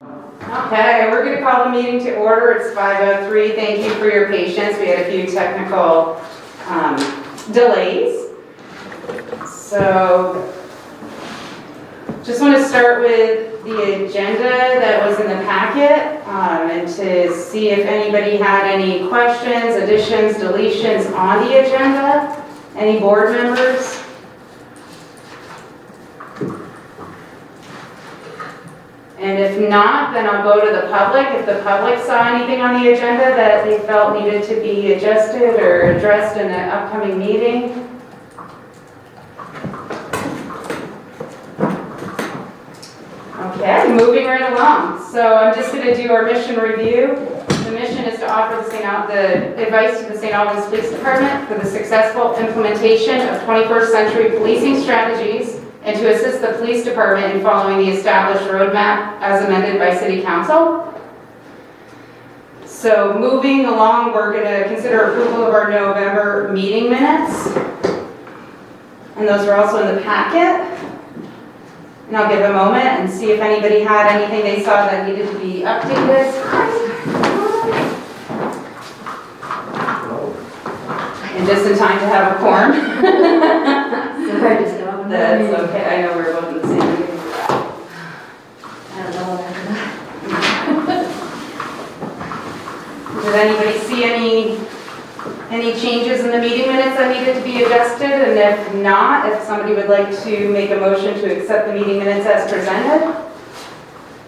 Okay, we're going to call the meeting to order. It's 5:03. Thank you for your patience. We had a few technical delays. So, just want to start with the agenda that was in the packet and to see if anybody had any questions, additions, deletions on the agenda. Any board members? And if not, then I'll go to the public. If the public saw anything on the agenda that they felt needed to be adjusted or addressed in an upcoming meeting. Okay, moving right along. So I'm just going to do our mission review. The mission is to offer the advice to the St. Albans Police Department for the successful implementation of 21st century policing strategies and to assist the police department in following the established roadmap as amended by City Council. So moving along, we're going to consider approval of our November meeting minutes. And those are also in the packet. And I'll give a moment and see if anybody had anything they saw that needed to be updated. And just in time to have a quorum. That's okay, I know we're both in the same meeting. I don't know what happened. Did anybody see any changes in the meeting minutes that needed to be adjusted? And if not, if somebody would like to make a motion to accept the meeting minutes as presented?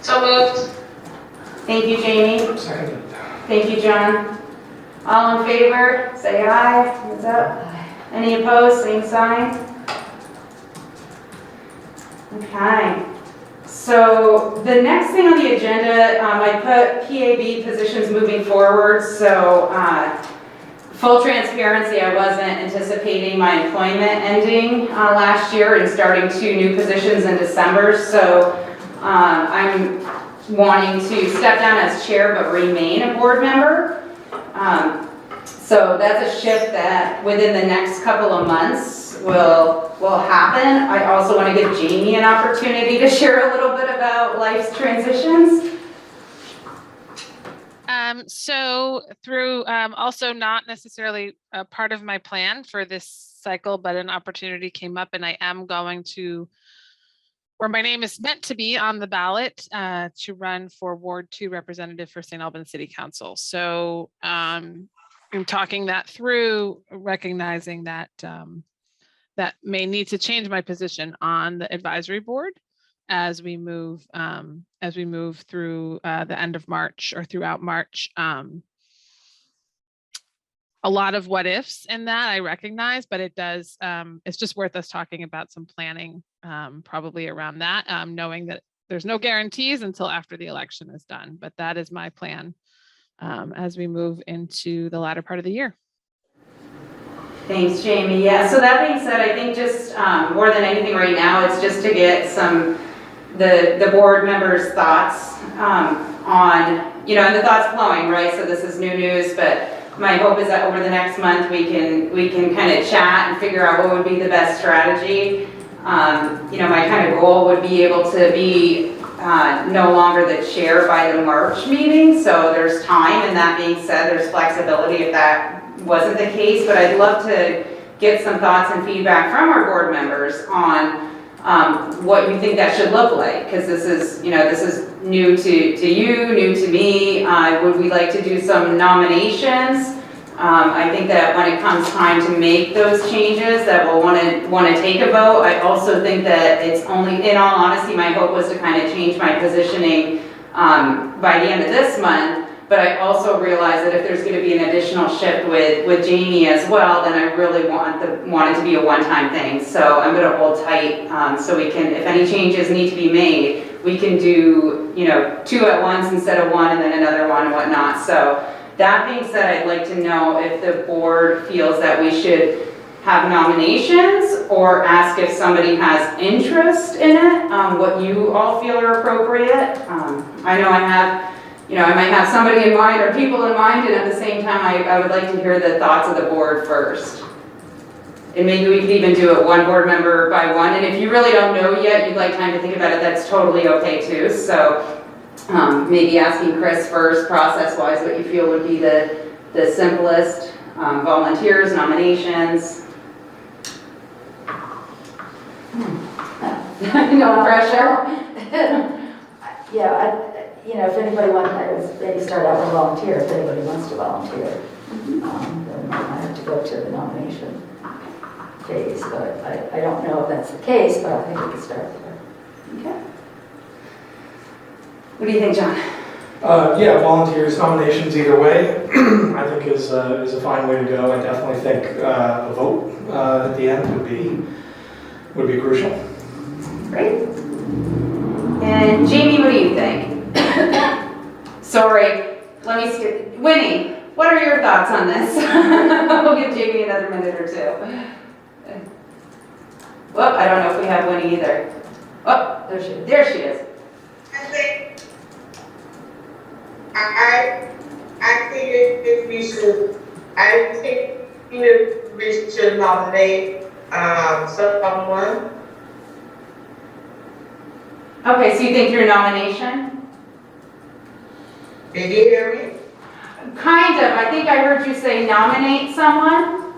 So moved. Thank you, Jamie. Second. Thank you, John. All in favor, say aye. Hands up. Any opposed, same sign. Okay. So the next thing on the agenda, I put PAB positions moving forward. So full transparency, I wasn't anticipating my employment ending last year and starting 2 new positions in December. So I'm wanting to step down as chair but remain a board member. So that's a shift that within the next couple of months will happen. I also want to give Jamie an opportunity to share a little bit about life's transitions. So through also not necessarily a part of my plan for this cycle, but an opportunity came up and I am going to, where my name is meant to be on the ballot to run for Ward 2 representative for St. Albans City Council. So I'm talking that through, recognizing that that may need to change my position on the advisory board as we move through the end of March or throughout March. A lot of what ifs in that I recognize, but it does, it's just worth us talking about some planning probably around that, knowing that there's no guarantees until after the election is done, but that is my plan as we move into the latter part of the year. Thanks, Jamie. Yeah, so that being said, I think just more than anything right now, it's just to get the board members' thoughts on, and the thoughts flowing, right? So this is new news, but my hope is that over the next month we can kind of chat and figure out what would be the best strategy. My kind of goal would be able to be no longer the chair by the March meeting, so there's time, and that being said, there's flexibility if that wasn't the case, but I'd love to get some thoughts and feedback from our board members on what you think that should look like, because this is new to you, new to me. Would we like to do some nominations? I think that when it comes time to make those changes, that we'll want to take a vote. I also think that it's only, in all honesty, my hope was to kind of change my positioning by the end of this month. But I also realize that if there's going to be an additional shift with Jamie as well, then I really want it to be a one-time thing. So I'm going to hold tight so we can, if any changes need to be made, we can do 2 at once instead of 1 and then another one and whatnot. So that being said, I'd like to know if the board feels that we should have nominations or ask if somebody has interest in it, what you all feel are appropriate. I know I might have somebody in mind or people in mind, and at the same time, I would like to hear the thoughts of the board first. And maybe we could even do it one board member by one. And if you really don't know yet, you'd like time to think about it, that's totally okay too. So Maybe asking Chris first, process-wise, what you feel would be the simplest. Volunteers, nominations. No pressure. Yeah, if anybody wants, I would maybe start out with volunteer, if anybody wants to volunteer. Then I have to go to the nomination phase, but I don't know if that's the case, but I think we can start there. Okay. What do you think, John? Yeah, volunteers, nominations either way, I think is a fine way to go. I definitely think a vote at the end would be crucial. Great. And Jamie, what do you think? Sorry, let me skip. Winnie, what are your thoughts on this? We'll give Jamie another minute or two. Well, I don't know if we have Winnie either. Oh, there she is. I think I think we should nominate someone. Okay, so you think your nomination? Did you hear me? Kind of. I think I heard you say nominate someone.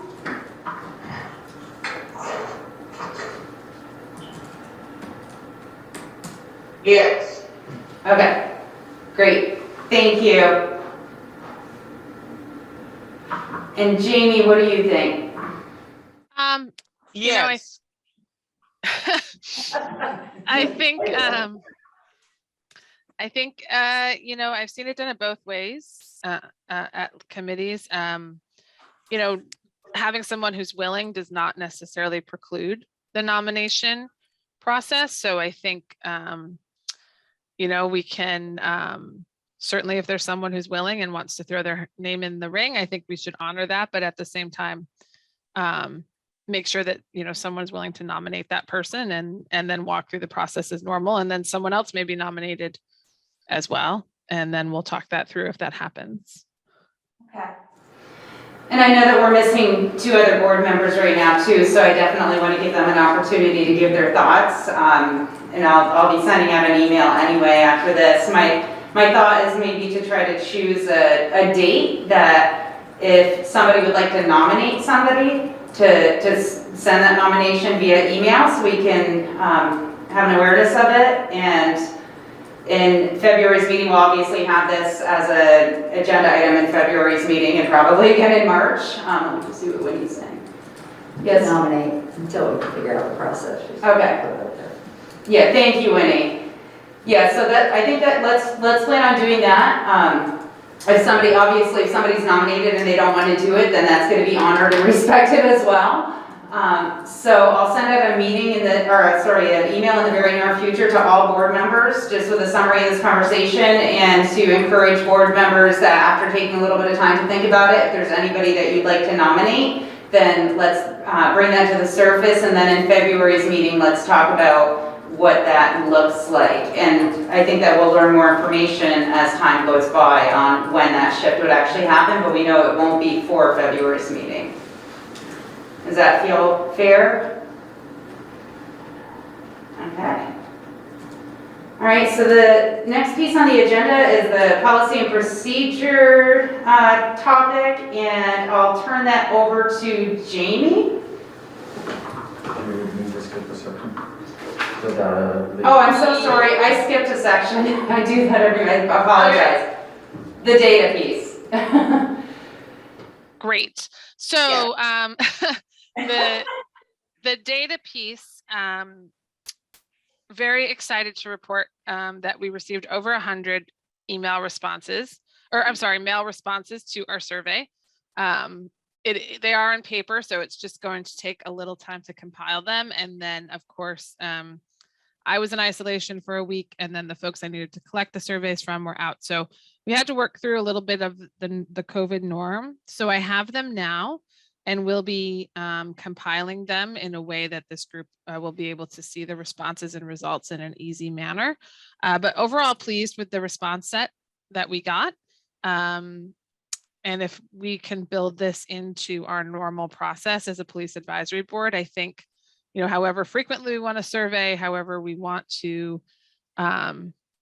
Yes. Okay, great. Thank you. And Jamie, what do you think? You know, I think, I've seen it done it both ways at committees. Having someone who's willing does not necessarily preclude the nomination process. So I think, we can certainly, if there's someone who's willing and wants to throw their name in the ring, I think we should honor that. But at the same time, make sure that, someone's willing to nominate that person and then walk through the process as normal. And then someone else may be nominated as well. And then we'll talk that through if that happens. Okay. And I know that we're missing 2 other board members right now too, so I definitely want to give them an opportunity to give their thoughts. And I'll be sending out an email anyway after this. My thought is maybe to try to choose a date that if somebody would like to nominate somebody, to send that nomination via email so we can have an awareness of it. And in February's meeting, we'll obviously have this as an agenda item in February's meeting and probably again in March. Let me just see what Winnie's saying. Yes. Nominate until we can figure out the process. Okay. Yeah, thank you, Winnie. Yeah, so I think that let's plan on doing that. If somebody's nominated and they don't want to do it, then that's going to be honored and respected as well. So I'll send out an email in the very near future to all board members, just with a summary of this conversation and to encourage board members that after taking a little bit of time to think about it, if there's anybody that you'd like to nominate, then let's bring that to the surface. And then in February's meeting, let's talk about what that looks like. And I think that we'll learn more information as time goes by on when that shift would actually happen, but we know it won't be for February's meeting. Does that feel fair? Okay. All right, so the next piece on the agenda is the policy and procedure topic, and I'll turn that over to Jamie. Oh, I'm so sorry. I skipped a section. I do that every night. I apologize. The data piece. Great. So the data piece, very excited to report that we received over 100 mail responses to our survey. They are on paper, so it's just going to take a little time to compile them. And then, of course, I was in isolation for a week, and then the folks I needed to collect the surveys from were out. So we had to work through a little bit of the COVID norm. So I have them now, and we'll be compiling them in a way that this group will be able to see the responses and results in an easy manner. But overall, pleased with the response set that we got. And if we can build this into our normal process as a police advisory board, I think, however frequently we want to survey, however we want to,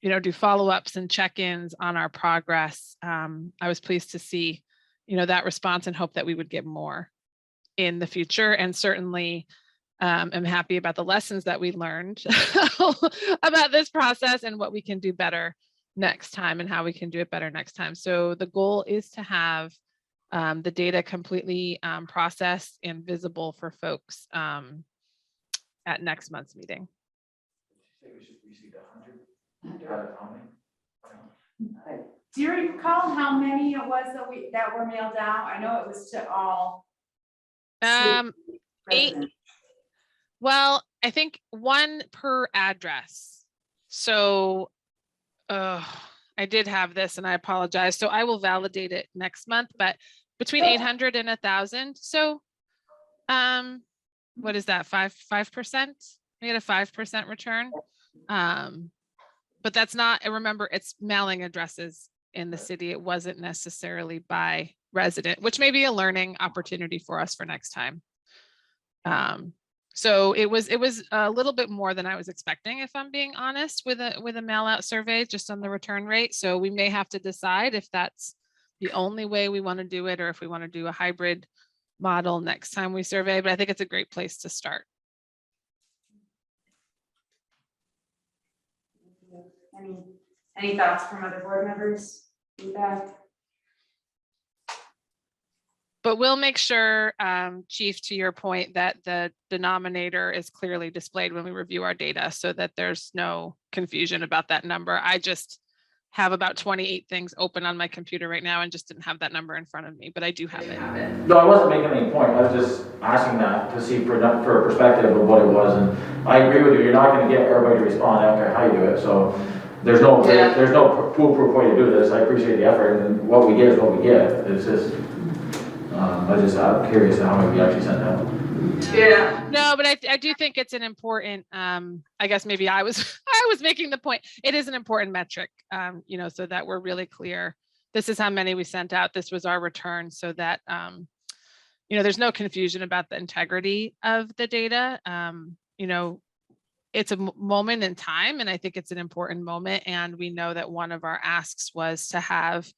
do follow-ups and check-ins on our progress. I was pleased to see, that response and hope that we would get more in the future. And certainly am happy about the lessons that we learned about this process and what we can do better next time and how we can do it better next time. So the goal is to have the data completely processed and visible for folks at next month's meeting. Do you recall how many it was that were mailed out? I know it was to all. 8. residents. Well, I think 1 per address. So I did have this and I apologize. So I will validate it next month, but between 800 and 1,000. So what is that? 5%? We had a 5% return. But that's not, remember, it's mailing addresses in the city. It wasn't necessarily by resident, which may be a learning opportunity for us for next time. So it was a little bit more than I was expecting, if I'm being honest, with a mail out survey just on the return rate. So we may have to decide if that's the only way we want to do it, or if we want to do a hybrid model next time we survey. But I think it's a great place to start. Any thoughts from other board members? Feedback? But we'll make sure, Chief, to your point, that the denominator is clearly displayed when we review our data so that there's no confusion about that number. I just have about 28 things open on my computer right now and just didn't have that number in front of me, but I do have it. No, I wasn't making any point. I was just asking that to see for a perspective of what it was. And I agree with you. You're not going to get everybody to respond. I don't care how you do it. So there's no foolproof way to do this. I appreciate the effort, and what we get is what we get. It's just, I'm curious how many we actually sent out. Yeah. No, but I do think it's an important, I guess maybe I was making the point. It is an important metric, so that we're really clear. This is how many we sent out. This was our return, so that, there's no confusion about the integrity of the data. It's a moment in time, and I think it's an important moment. And we know that one of our asks was to have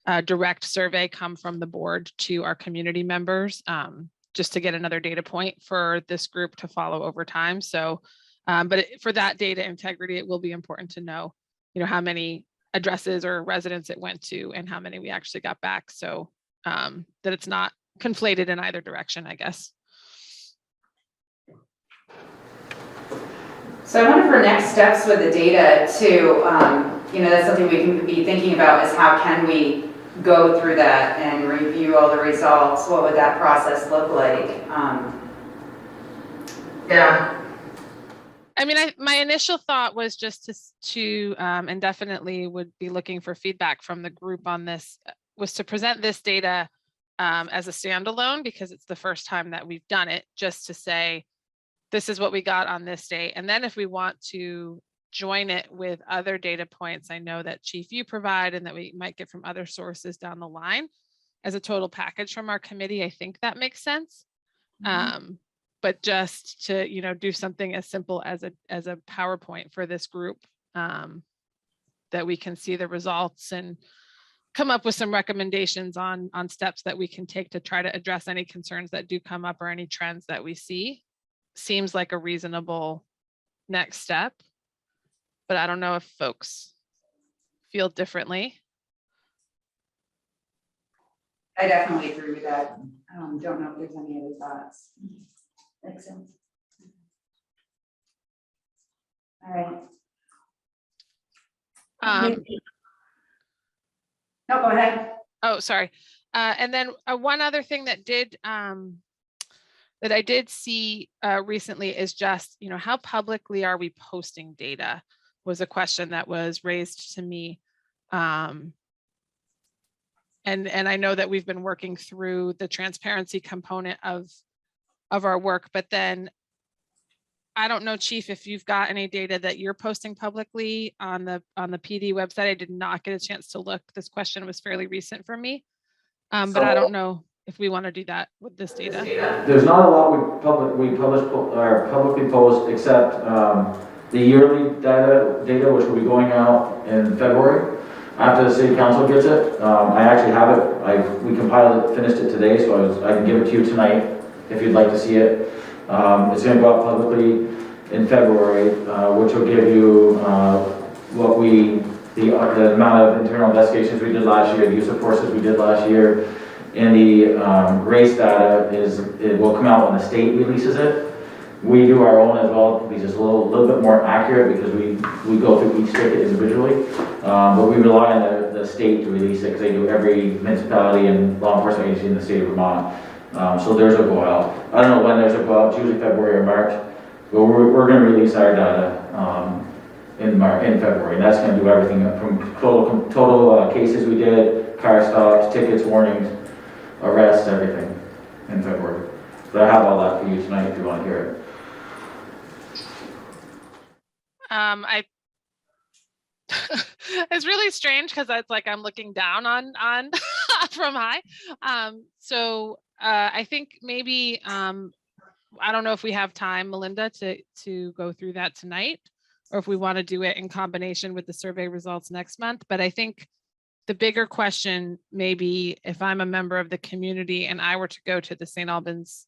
a direct survey come from the board to our community members, just to get another data point for this group to follow over time. So, but for that data integrity, it will be important to know, how many addresses or residents it went to and how many we actually got back. So that it's not conflated in either direction, I guess. So I wonder for next steps with the data too, that's something we can be thinking about, is how can we go through that and review all the results? What would that process look like? Yeah. I mean, my initial thought was just to and definitely would be looking for feedback from the group on this, was to present this data as a standalone, because it's the first time that we've done it, just to say, this is what we got on this date. And then if we want to join it with other data points, I know that Chief, you provide, and that we might get from other sources down the line as a total package from our committee, I think that makes sense. But just to, do something as simple as a PowerPoint for this group, that we can see the results and come up with some recommendations on steps that we can take to try to address any concerns that do come up or any trends that we see, seems like a reasonable next step. But I don't know if folks feel differently. I definitely agree with that. Don't know if there's any other thoughts. Makes sense. All right. No, go ahead. Oh, sorry. And then one other thing that I did see recently is just, how publicly are we posting data, was a question that was raised to me. And I know that we've been working through the transparency component of our work, but then I don't know, Chief, if you've got any data that you're posting publicly on the PD website. I did not get a chance to look. This question was fairly recent for me, but I don't know if we want to do that with this data. There's not a lot we publicly post, except the yearly data, which will be going out in February, after the city council gets it. I actually have it, we compiled it, finished it today, so I can give it to you tonight if you'd like to see it. It's gonna go out publicly in February, which will give you the amount of internal investigations we did last year, the use of forces we did last year, and the race data it will come out when the state releases it. We do our own as well, because it's a little bit more accurate because we go through each ticket individually. But we rely on the state to release it because they do every municipality and law enforcement agency in the state of Vermont. So theirs will go out. I don't know when theirs will go out, it's usually February or March. But we're going to release our data in February. And that's going to do everything from total cases we did, car stops, tickets, warnings, arrests, everything in February. But I have all that for you tonight if you want to hear it. It's really strange because it's like I'm looking down on from high. I think maybe I don't know if we have time, Melinda, to go through that tonight, or if we want to do it in combination with the survey results next month. But I think the bigger question may be if I'm a member of the community and I were to go to the St. Albans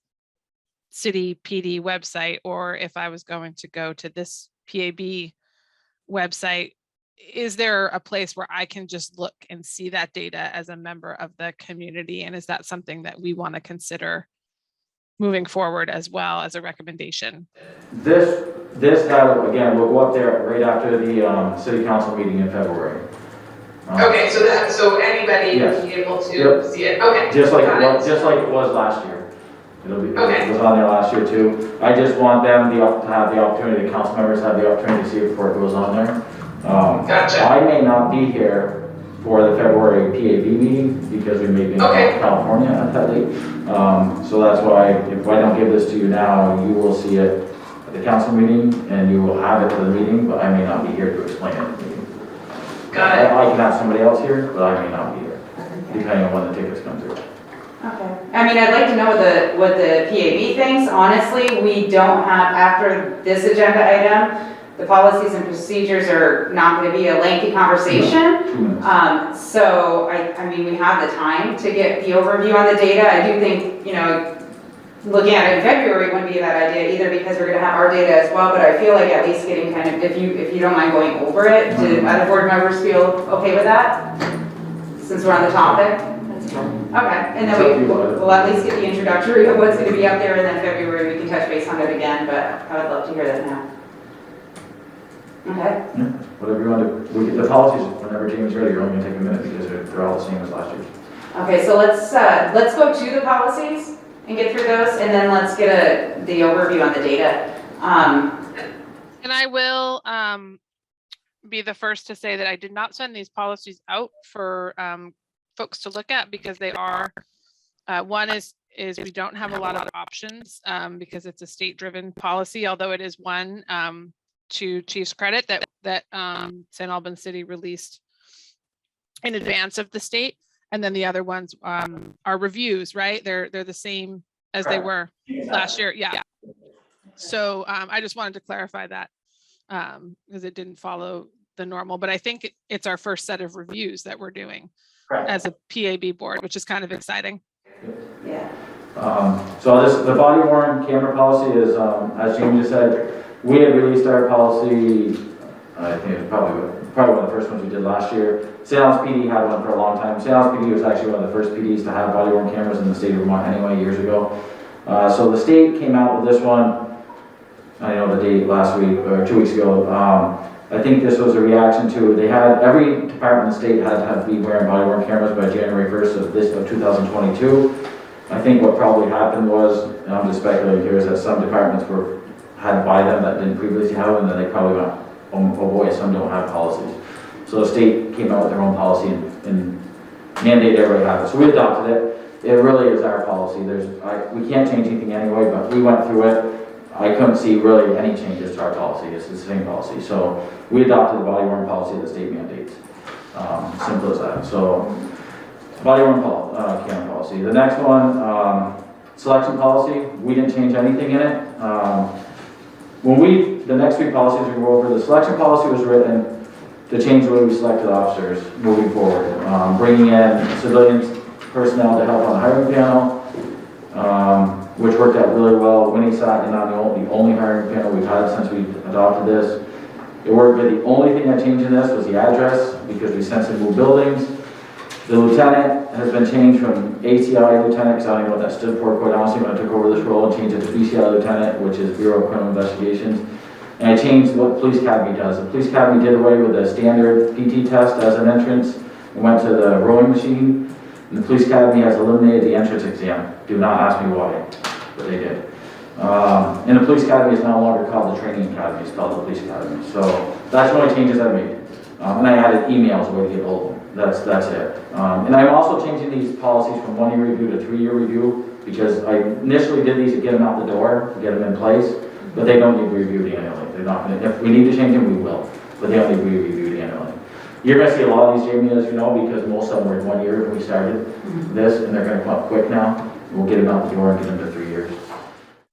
City PD website, or if I was going to go to this PAB website, is there a place where I can just look and see that data as a member of the community? And is that something that we want to consider moving forward as well as a recommendation? This data, again, will go up there right after the city council meeting in February. Okay, so anybody Yes. will be able to Yep. see it, okay. Just like got it was last year. Okay. It was on there last year too. I just want them to have the opportunity, the council members have the opportunity to see it before it goes on there. Gotcha. I may not be here for the February PAB meeting because we may be in California at that date. So that's why if I don't give this to you now, you will see it at the council meeting and you will have it for the meeting, but I may not be here to explain it at the meeting. Got it. I can have somebody else here, but I may not be here, depending on when the tickets come through. Okay. I mean, I'd like to know what the PAB thinks. Honestly, we don't have, after this agenda item, the policies and procedures are not going to be a lengthy conversation. 2 minutes. So I mean, we have the time to get the overview on the data. I do think, looking at it in February wouldn't be a bad idea either because we're going to have our data as well. But I feel like at least getting kind of, if you don't mind going over it, do other board members feel okay with that? Since we're on the topic? Okay, and then we'll at least get the introductory of what's going to be up there, and then February we can touch base on it again, but I would love to hear that now. Okay. Yeah, whatever you want to, the policies, whenever Jamie's ready, you're only going to take a minute because they're all the same as last year. Okay, so let's go to the policies and get through those, and then let's get the overview on the data. And I will be the first to say that I did not send these policies out for folks to look at because they are, one is we don't have a lot of options because it's a state-driven policy, although it is one to Chief's credit that St. Albans City released in advance of the state. And then the other ones are reviews, right? They're the same as they were last year. Yeah. So I just wanted to clarify that because it didn't follow the normal, but I think it's our first set of reviews that we're doing as a PAB board, which is kind of exciting. Yeah. So the body worn camera policy is, as Jamie just said, we had released our policy, I think it was probably one of the first ones we did last year. St. Albans PD had one for a long time. St. Albans PD was actually one of the first PDs to have body worn cameras in the state of Vermont anyway, years ago. So the state came out with this one, I know the date last week or 2 weeks ago. I think this was a reaction to, they had, every department in the state had to be wearing body worn cameras by January 1st of 2022. I think what probably happened was, and I'm just speculating here, is that some departments had to buy them that didn't previously have them, and then they probably went, oh boy, some don't have policies. So the state came out with their own policy and mandated everybody have it. So we adopted it. It really is our policy. We can't change anything anyway, but we went through it. I couldn't see really any changes to our policy. It's the same policy. So we adopted the body worn policy that the state mandates. Simple as that. So body worn camera policy. The next one, selection policy. We didn't change anything in it. the next three policies we go over, the selection policy was written to change the way we selected officers moving forward. Bringing in civilian personnel to help on the hiring panel, which worked out really well. Winnie sat in on the only hiring panel we've had since we adopted this. It worked good. The only thing that changed in this was the address, because we since moved buildings. The lieutenant has been changed from ACI lieutenant, because I don't even know what that stood for, quite honestly, when I took over this role, and changed it to BCI lieutenant, which is Bureau of Criminal Investigations. And I changed what the police academy does. The police academy did away with the standard PT test as an entrance and went to the rowing machine. And the police academy has eliminated the entrance exam. Do not ask me why, but they did. And the police academy is no longer called the training academy, it's called the police academy. So that's the only changes I made. And I added emails where to get hold of them. That's it. And I'm also changing these policies from 1 year review to 3 year review, because I initially did these to get them out the door, to get them in place, but they don't need to be reviewed annually. They're not gonna, if we need to change them, we will, but they don't need to be reviewed annually. You're gonna see a lot of these, Jamie, as you know, because most of them were 1 year when we started this, and they're gonna come up quick now. We'll get them out the door and get them to 3 years.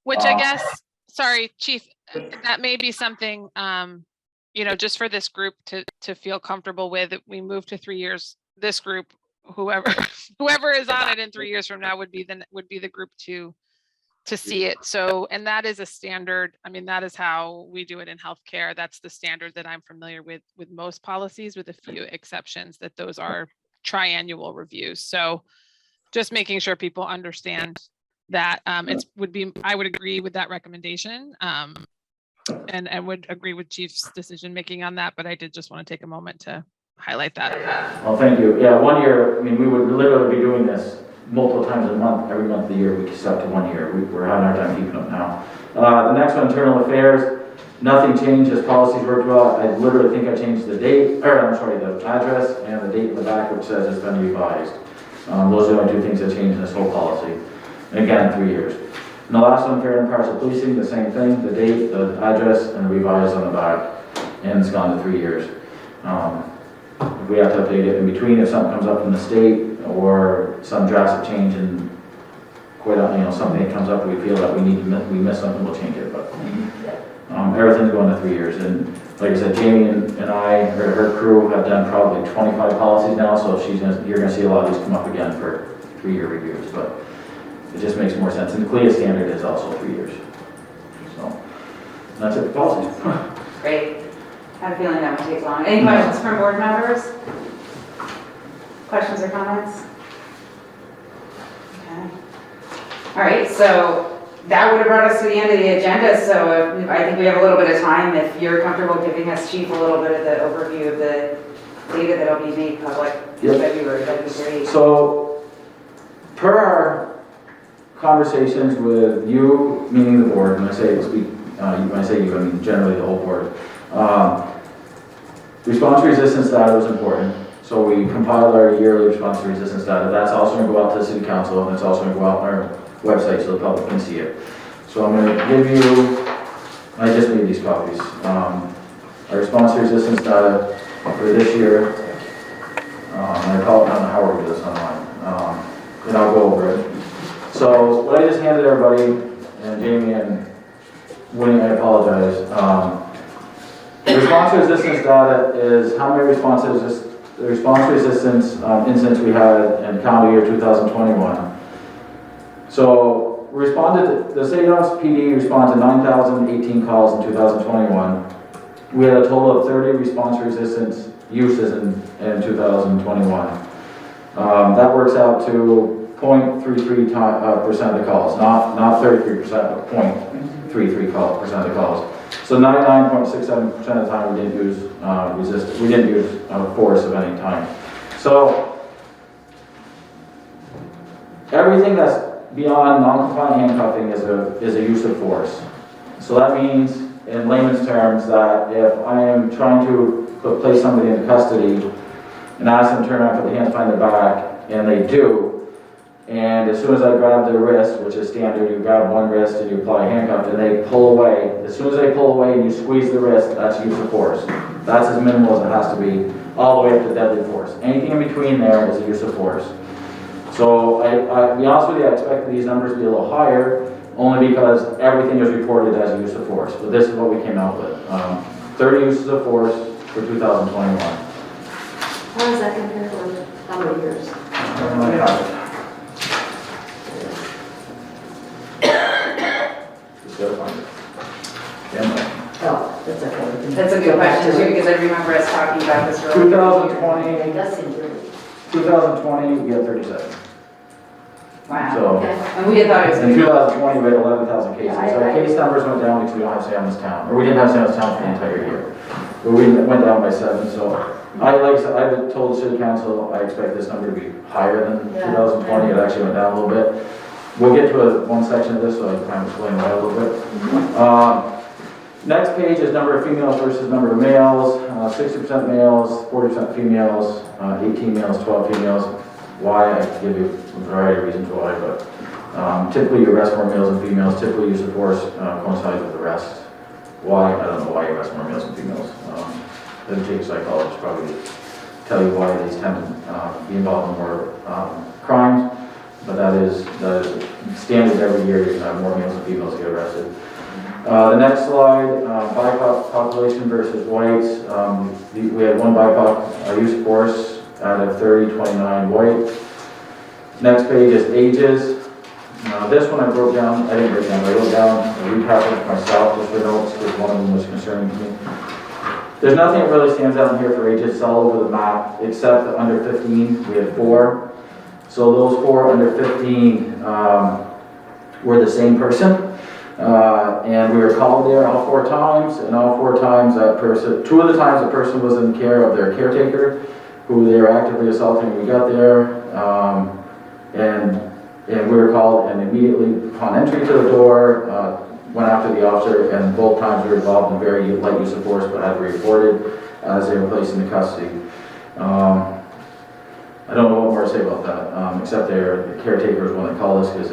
Which I guess, sorry, Chief, that may be something, you know, just for this group to feel comfortable with. We move to 3 years. This group, whoever is on it in 3 years from now would be the group to see it. So, and that is a standard. I mean, that is how we do it in healthcare. That's the standard that I'm familiar with most policies, with a few exceptions, that those are triannual reviews. So just making sure people understand that I would agree with that recommendation, and would agree with Chief's decision making on that. But I did just want to take a moment to highlight that. Well, thank you. Yeah, 1 year, I mean, we would literally be doing this multiple times a month, every month of the year. We stuck to 1 year. We're having our time keeping them now. The next one, internal affairs. Nothing changed, as policies worked well. I literally think I changed the date, or I'm sorry, the address and the date in the back, which says it's been revised. Those are the only two things that changed in this whole policy. And again, 3 years. And the last one, fair and impartial policing, the same thing, the date, the address, and the revised on the back. And it's gone to 3 years. If we have to update it in between, if something comes up from the state or some drastic change in something that comes up, we feel that we missed something, we'll change it. But everything's going to 3 years. And like I said, Jamie and I, her crew, have done probably 25 policies now, so you're going to see a lot of these come up again for 3 year reviews. But it just makes more sense. And the CLIA standard is also 3 years. So that's it for policies. Great. I have a feeling that one takes long. Any questions from board members? Questions or comments? Okay. All right, so that would have brought us to the end of the agenda. So I think we have a little bit of time. If you're comfortable giving us, Chief, a little bit of the overview of the data that'll be made public in February, that'd be great. So, per our conversations with you, meaning the board, when I say you, I mean generally the whole board. Response to resistance data was important, so we compiled our yearly response to resistance data. That's also going to go out to the city council, and it's also going to go out on our website so the public can see it. So I'm going to give you, I just made these copies, our response to resistance data for this year. I don't know how we're going to do this online, and I'll go over it. So what I just handed everybody, and Jamie and Winnie, I apologize. The response to resistance data is how many response to resistance incidents we had in calendar year 2021. So the St. John's PD responded to 9,018 calls in 2021. We had a total of 30 response resistance uses in 2021. That works out to 0.33% of the calls, not 33%, but 0.33% of the calls. So 99.67% of the time we didn't use we didn't use force of any time. So everything that's beyond non-compliant handcuffing is a use of force. So that means, in layman's terms, that if I am trying to place somebody in custody and ask them to turn around, put their hands behind their back, and they do, and as soon as I grab their wrist, which is standard, you grab one wrist and you apply a handcuff, and they pull away. As soon as they pull away and you squeeze the wrist, that's use of force. That's as minimal as it has to be, all the way up to deadly force. Anything in between there is a use of force. So, to be honest with you, I expected these numbers to be a little higher, only because everything is reported as a use of force. But this is what we came out with. 30 uses of force for 2021. How does that compare with how many years? Just gotta find it. Yeah. Oh, that's okay. we can That's a go good back question to too, it. because I remember us talking about this earlier. 2020, It does seem really. 2020, we had 37. Wow, So, Okay. and we had thought it was. in 2020, we had 11,000 cases. Yeah, So our case numbers went down because we don't have Salmons Town, or we didn't have Salmons Town for the entire year. But we went down by 7, so like I said, I told the city council, I expect this number to be higher than Yeah. 2020. It actually went down a little bit. We'll get to one section of this, so I can kind of explain that a little bit. Next page is number of females versus number of males. 60% males, 40% females, 18 males, 12 females. Why? I can give you a variety of reasons why, but typically you arrest more males than females. Typically use of force coincides with arrest. Why? I don't know why you arrest more males than females. Doesn't take a psychologist probably to tell you why these tend to be involved in more crimes, but that is standard every year. You have more males than females get arrested. The next slide, BIPOC population versus whites. We had one BIPOC use of force out of 30, 29 white. Next page is ages. This one I broke down, I didn't break down, I wrote down, I recapped it myself just for notes because one of them was concerning to me. There's nothing that really stands out in here for ages, it's all over the map, except the under 15, we had 4. So those 4 under 15 were the same person. And we were called there all 4 times, and all 4 times that person, 2 of the times the person was in care of their caretaker, who they were actively assaulting when we got there, and we were called, and immediately upon entry to the door, went after the officer, and both times we were involved in very light use of force, but had to be reported as they were placed into custody. I don't know what more to say about that, except the caretaker was one that called us because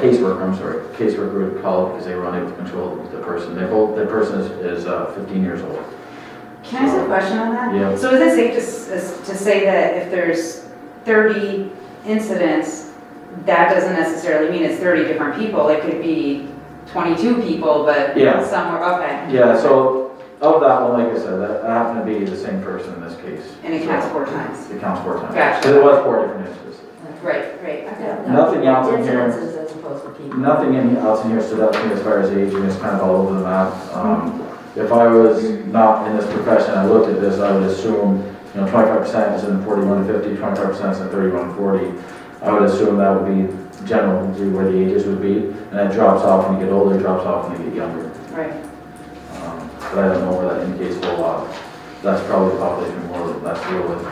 caseworker would call because they were unable to control the person. The person is 15 years old. Can I ask a question on that? Yeah. So is it safe to say that if there's 30 incidents, that doesn't necessarily mean it's 30 different people? It could be 22 people, but Yeah. somewhere, okay. Yeah, so of that one, like I said, that happened to be the same person in this case. And it counts 4 times. It counts 4 times. Gotcha. So there was 4 different instances. Right, right. Nothing else in here. Incidences as opposed to people. Nothing else in here stood out to me as far as age, and it's kind of all over the map. If I was not in this profession, I looked at this, I would assume, 25% is in 41 to 50, 25% is in 31 to 40. I would assume that would be generally where the ages would be, and it drops off when you get older, it drops off when you get younger. Right. But I don't know where that indicates a whole lot. That's probably the population more that that's deal with.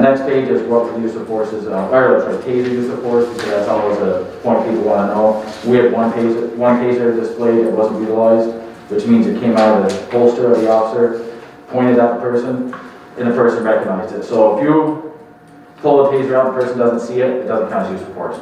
Next page is what the use of force is, taser use of force, because that's always a point people want to know. We had one taser displayed that wasn't utilized, which means it came out of the holster of the officer, pointed at the person, and the person recognized it. So if you pull a taser out, the person doesn't see it, it doesn't count as use of force.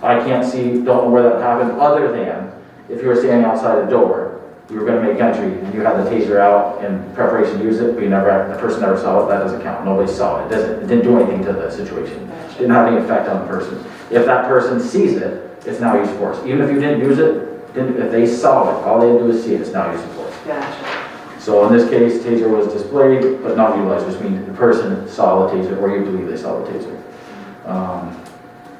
I can't see, don't know where that happened, other than if you were standing outside a door, you were going to make entry, and you had the taser out in preparation to use it, but the person never saw it, that doesn't count. Nobody saw it. It didn't do anything to the situation. It didn't have any effect on the person. If that person sees it, it's now use of force. Even if you didn't use it, if they saw it, all they had to do is see it, it's now use of force. Gotcha. So in this case, taser was displayed, but not utilized, which means the person saw the taser, or you believe they saw the taser.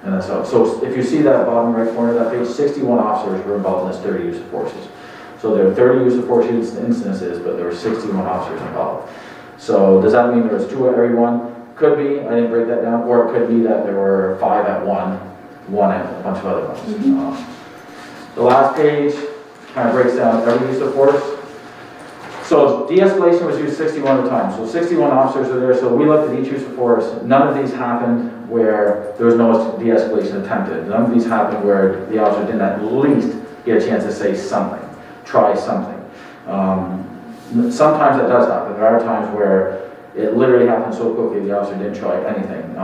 And that's how, so if you see that bottom right corner of that page, 61 officers were involved in this 30 use of forces. So there were 30 use of force instances, but there were 61 officers involved. So does that mean there was 2 at every one? Could be, I didn't break that down, or it could be that there were 5 at one at a bunch of other ones. The last page kind of breaks down every use of force. So de-escalation was used 61 times. So 61 officers were there, so we looked at each use of force. None of these happened where there was no de-escalation attempted. None of these happened where the officer didn't at least get a chance to say something. Try something. Sometimes that does happen. There are times where it literally happens so quickly the officer didn't try anything,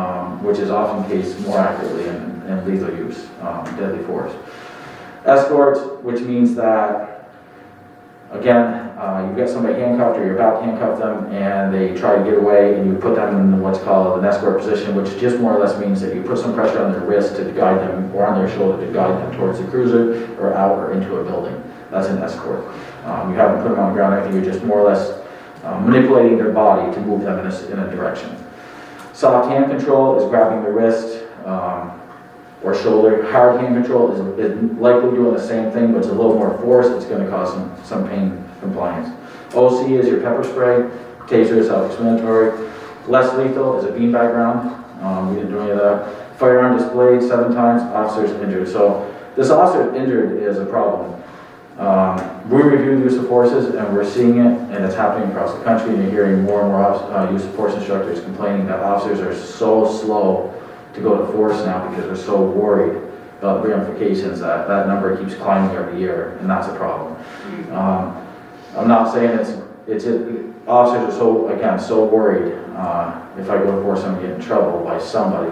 which is often the case more accurately in lethal use, deadly force. Escort, which means that, again, you get somebody handcuffed or you're about to handcuff them and they try to get away and you put them in what's called an escort position, which just more or less means that you put some pressure on their wrist to guide them or on their shoulder to guide them towards the cruiser or out or into a building. That's an escort. You haven't put them on the ground, I think you're just more or less manipulating their body to move them in a direction. Soft hand control is grabbing the wrist or shoulder. Hard hand control is likely doing the same thing, but it's a little more force. It's going to cause some pain compliance. OC is your pepper spray. Taser is self-explanatory. Less lethal is a beanbag round. We didn't do any of that. Firearm displayed 7 times. Officers injured. So this officer injured is a problem. We review the use of forces and we're seeing it, and it's happening across the country, and you're hearing more and more use of force instructors complaining that officers are so slow to go to force now because they're so worried about the ramifications that that number keeps climbing every year, and that's a problem. I'm not saying officers are so worried if I go to force them to get in trouble by somebody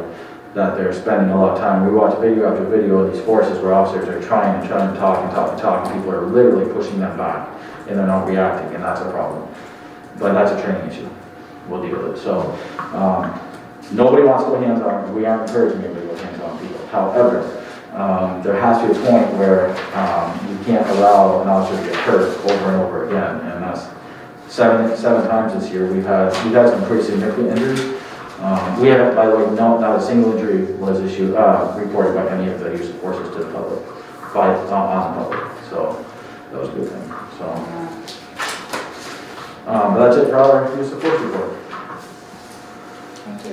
that they're spending a lot of time. We watch video after video of these forces where officers are trying to talk, and people are literally pushing them back and they're not reacting, and that's a problem. But that's a training issue. We'll deal with it. So nobody wants to go hands-on. We aren't encouraging anybody to go hands-on people. However, there has to be a point where you can't allow an officer to get hurt over and over again, and that's seven times this year. We've had some pretty significant injuries. We haven't, by the way, not a single injury was reported by any of the use of forces to the public, on the public. So that was a good thing. So, but that's it for our use of force report.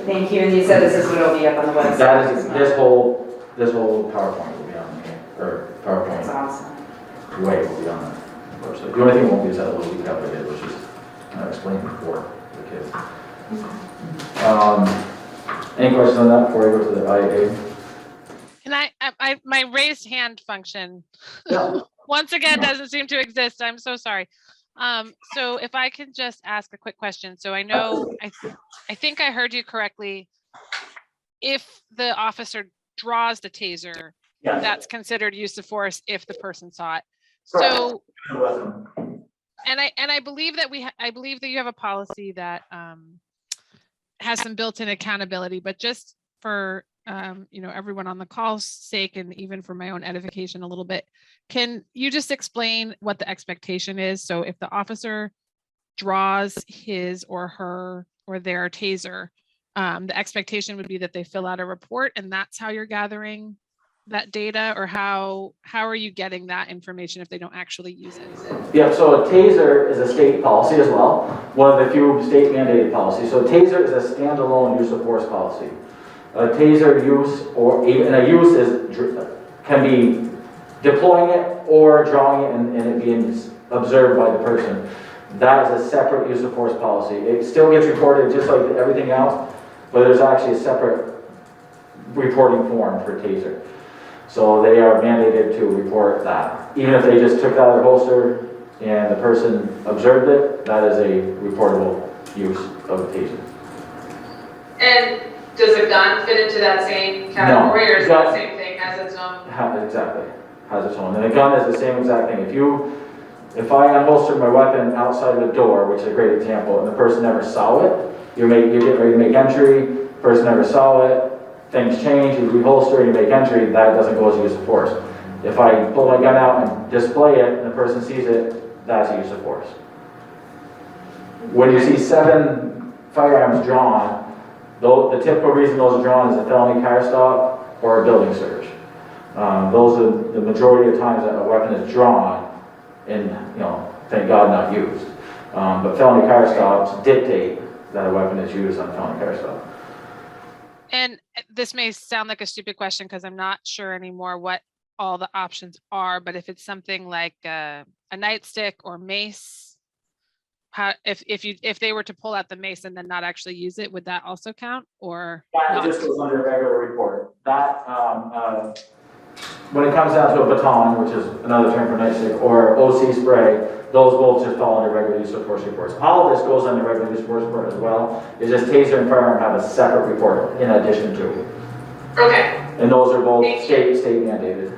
Thank you, and you said this is what will be up on the website. That is, this whole PowerPoint will be on the, or PowerPoint. That's awesome. Way will be on the website. The only thing won't be is that little recap I did, which is explained before the kids. Any questions on that before I go to the IA? Can my raised hand function Yeah. once again doesn't seem to exist. I'm so sorry. So if I can just ask a quick question. So I know, I think I heard you correctly. If the officer draws the taser, Yes. that's considered use of force if the person saw it. Correct. So, and I believe that I believe that you have a policy that has some built-in accountability, but just for everyone on the call's sake, and even for my own edification a little bit, can you just explain what the expectation is? So if the officer draws his or her or their taser, the expectation would be that they fill out a report, and that's how you're gathering that data, or how are you getting that information if they don't actually use it? Yeah, so a taser is a state policy as well, one of the few state mandated policies. So a taser is a standalone use of force policy. A taser use, or even a use can be deploying it or drawing it and it being observed by the person. That is a separate use of force policy. It still gets reported just like everything else, but there's actually a separate reporting form for taser. So they are mandated to report that. Even if they just took it out of their holster and the person observed it, that is a reportable use of a taser. And does a gun fit into that same category, or is it the same thing, has its own? Exactly, has its own. And a gun is the same exact thing. If I unholstered my weapon outside of the door, which is a great example, and the person never saw it, you're getting ready to make entry, person never saw it, things change, you reholster and you make entry, that doesn't go as a use of force. If I pull my gun out and display it and the person sees it, that's a use of force. When you see 7 firearms drawn, the typical reason those are drawn is a felony car stop or a building search. Those are the majority of times that a weapon is drawn and, thank God not used. But felony car stops dictate that a weapon is used on a felony car stop. And this may sound like a stupid question because I'm not sure anymore what all the options are, but if it's something like a nightstick or mace, if they were to pull out the mace and then not actually use it, would that also count, or? That just goes under regular report. That, when it comes down to a baton, which is another term for nightstick, or OC spray, those both just fall under regular use of force reports. All of this goes under regular use of force report as well. It's just taser and firearm have a separate report in addition to. Okay, And those are both state mandated.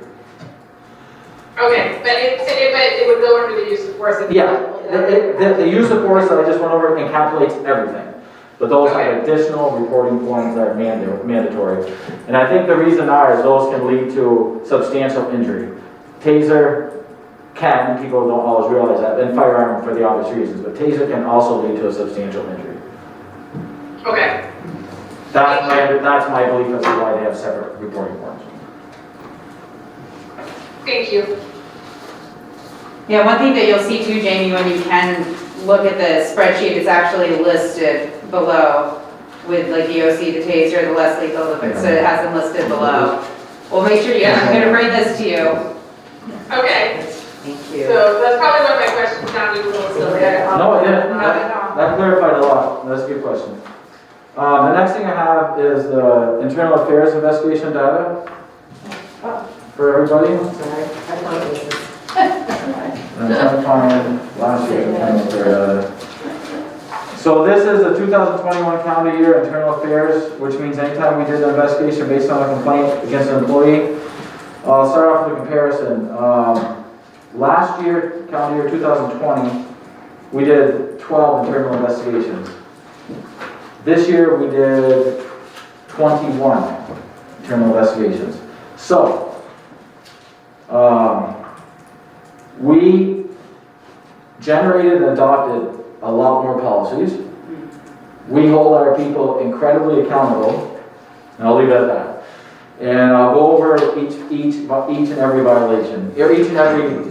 okay, but it would go under the use of force. Yeah, the use of force that I just went over encapsulates everything. But those have additional reporting points that are mandatory. And I think the reason are is those can lead to substantial injury. Taser can, people don't always realize that, and firearm for the obvious reasons, but taser can also lead to a substantial injury. Okay. That's my belief as to why they have separate reporting forms. Thank you. Yeah, one thing that you'll see too, Jamie, when you can look at the spreadsheet, it's actually listed below with like the OC, the taser, the less lethal, so it has them listed below. We'll make sure I'm gonna bring this to you. Okay, Thank you. so that's probably one of my questions sounded a little silly. No, it didn't. That clarified a lot. That's a good question. The next thing I have is the internal affairs investigation data for everybody. Sorry, I thought it was. And I'm trying to find last year's internal affairs data. So this is the 2021 calendar year internal affairs, which means anytime we did an investigation based on a complaint against an employee. I'll start off with a comparison. Last year, calendar year 2020, we did 12 internal investigations. This year we did 21 internal investigations. So, we generated and adopted a lot more policies. We hold our people incredibly accountable, and I'll leave it at that. And I'll go over each and every violation, or each and every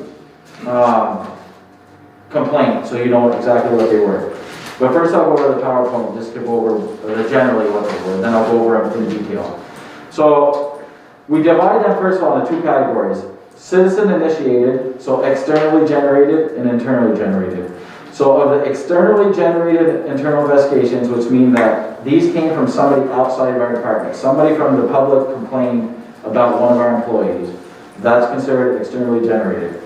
complaint, so you know exactly what they were. But first I'll go over the PowerPoint, just to go over generally what they were, and then I'll go over everything in detail. So we divided them first of all into two categories. Citizen initiated, so externally generated and internally generated. So of the externally generated internal investigations, which mean that these came from somebody outside of our department, somebody from the public complained about one of our employees, that's considered externally generated.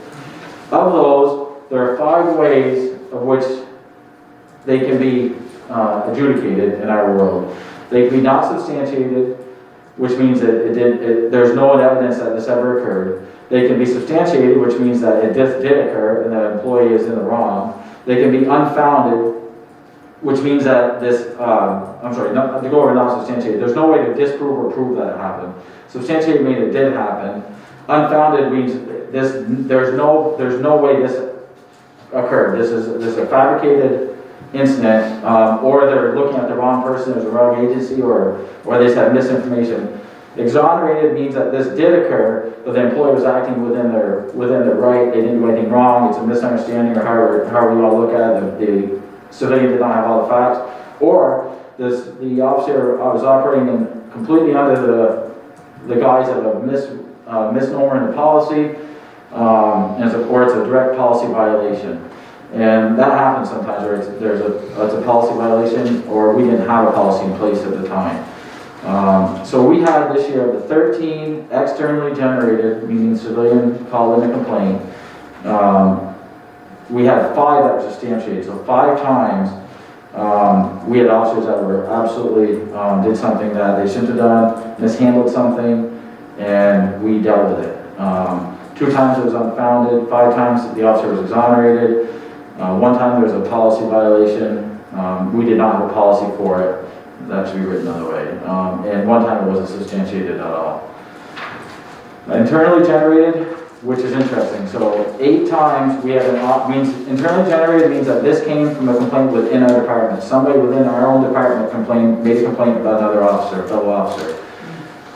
Of those, there are 5 ways of which they can be adjudicated in our world. They can be not substantiated, which means that there's no evidence that this ever occurred. They can be substantiated, which means that it did occur and the employee is in the wrong. They can be unfounded, which means that this, to go over not substantiated, there's no way to disprove or prove that it happened. Substantiated means it did happen. Unfounded means there's no way this occurred. This is a fabricated incident, or they're looking at the wrong person, there's a wrong agency, or they just have misinformation. Exonerated means that this did occur, but the employee was acting within their right, they didn't do anything wrong, it's a misunderstanding, or however you all look at it, the civilian did not have all the facts, or the officer was operating completely under the guise of a misnomer in the policy, or it's a direct policy violation. And that happens sometimes, where it's a policy violation, or we didn't have a policy in place at the time. So we had this year of the 13 externally generated, meaning civilian called in a complaint. We had 5 that were substantiated, so 5 times we had officers that were absolutely did something that they shouldn't have done, mishandled something, and we dealt with it. 2 times it was unfounded, 5 times the officer was exonerated, 1 time there was a policy violation, we did not have a policy for it. That should be written another way. And 1 time it wasn't substantiated at all. Internally generated, which is interesting. So 8 times we had internally generated means that this came from a complaint within our department. Somebody within our own department made a complaint about another officer, fellow officer.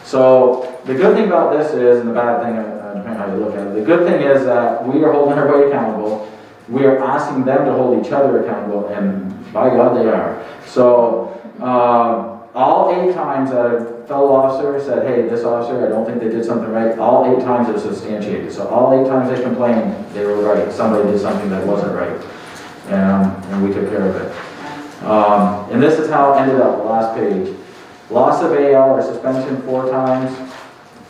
So the good thing about this is, and the bad thing, depending on how you look at it, the good thing is that we are holding everybody accountable. We are asking them to hold each other accountable, and by God they are. So all 8 times a fellow officer said, hey, this officer, I don't think they did something right. All 8 times it was substantiated. So all 8 times they complained, they were right. Somebody did something that wasn't right. And we took care of it. And this is how it ended up, the last page. Loss of AL or suspension 4 times.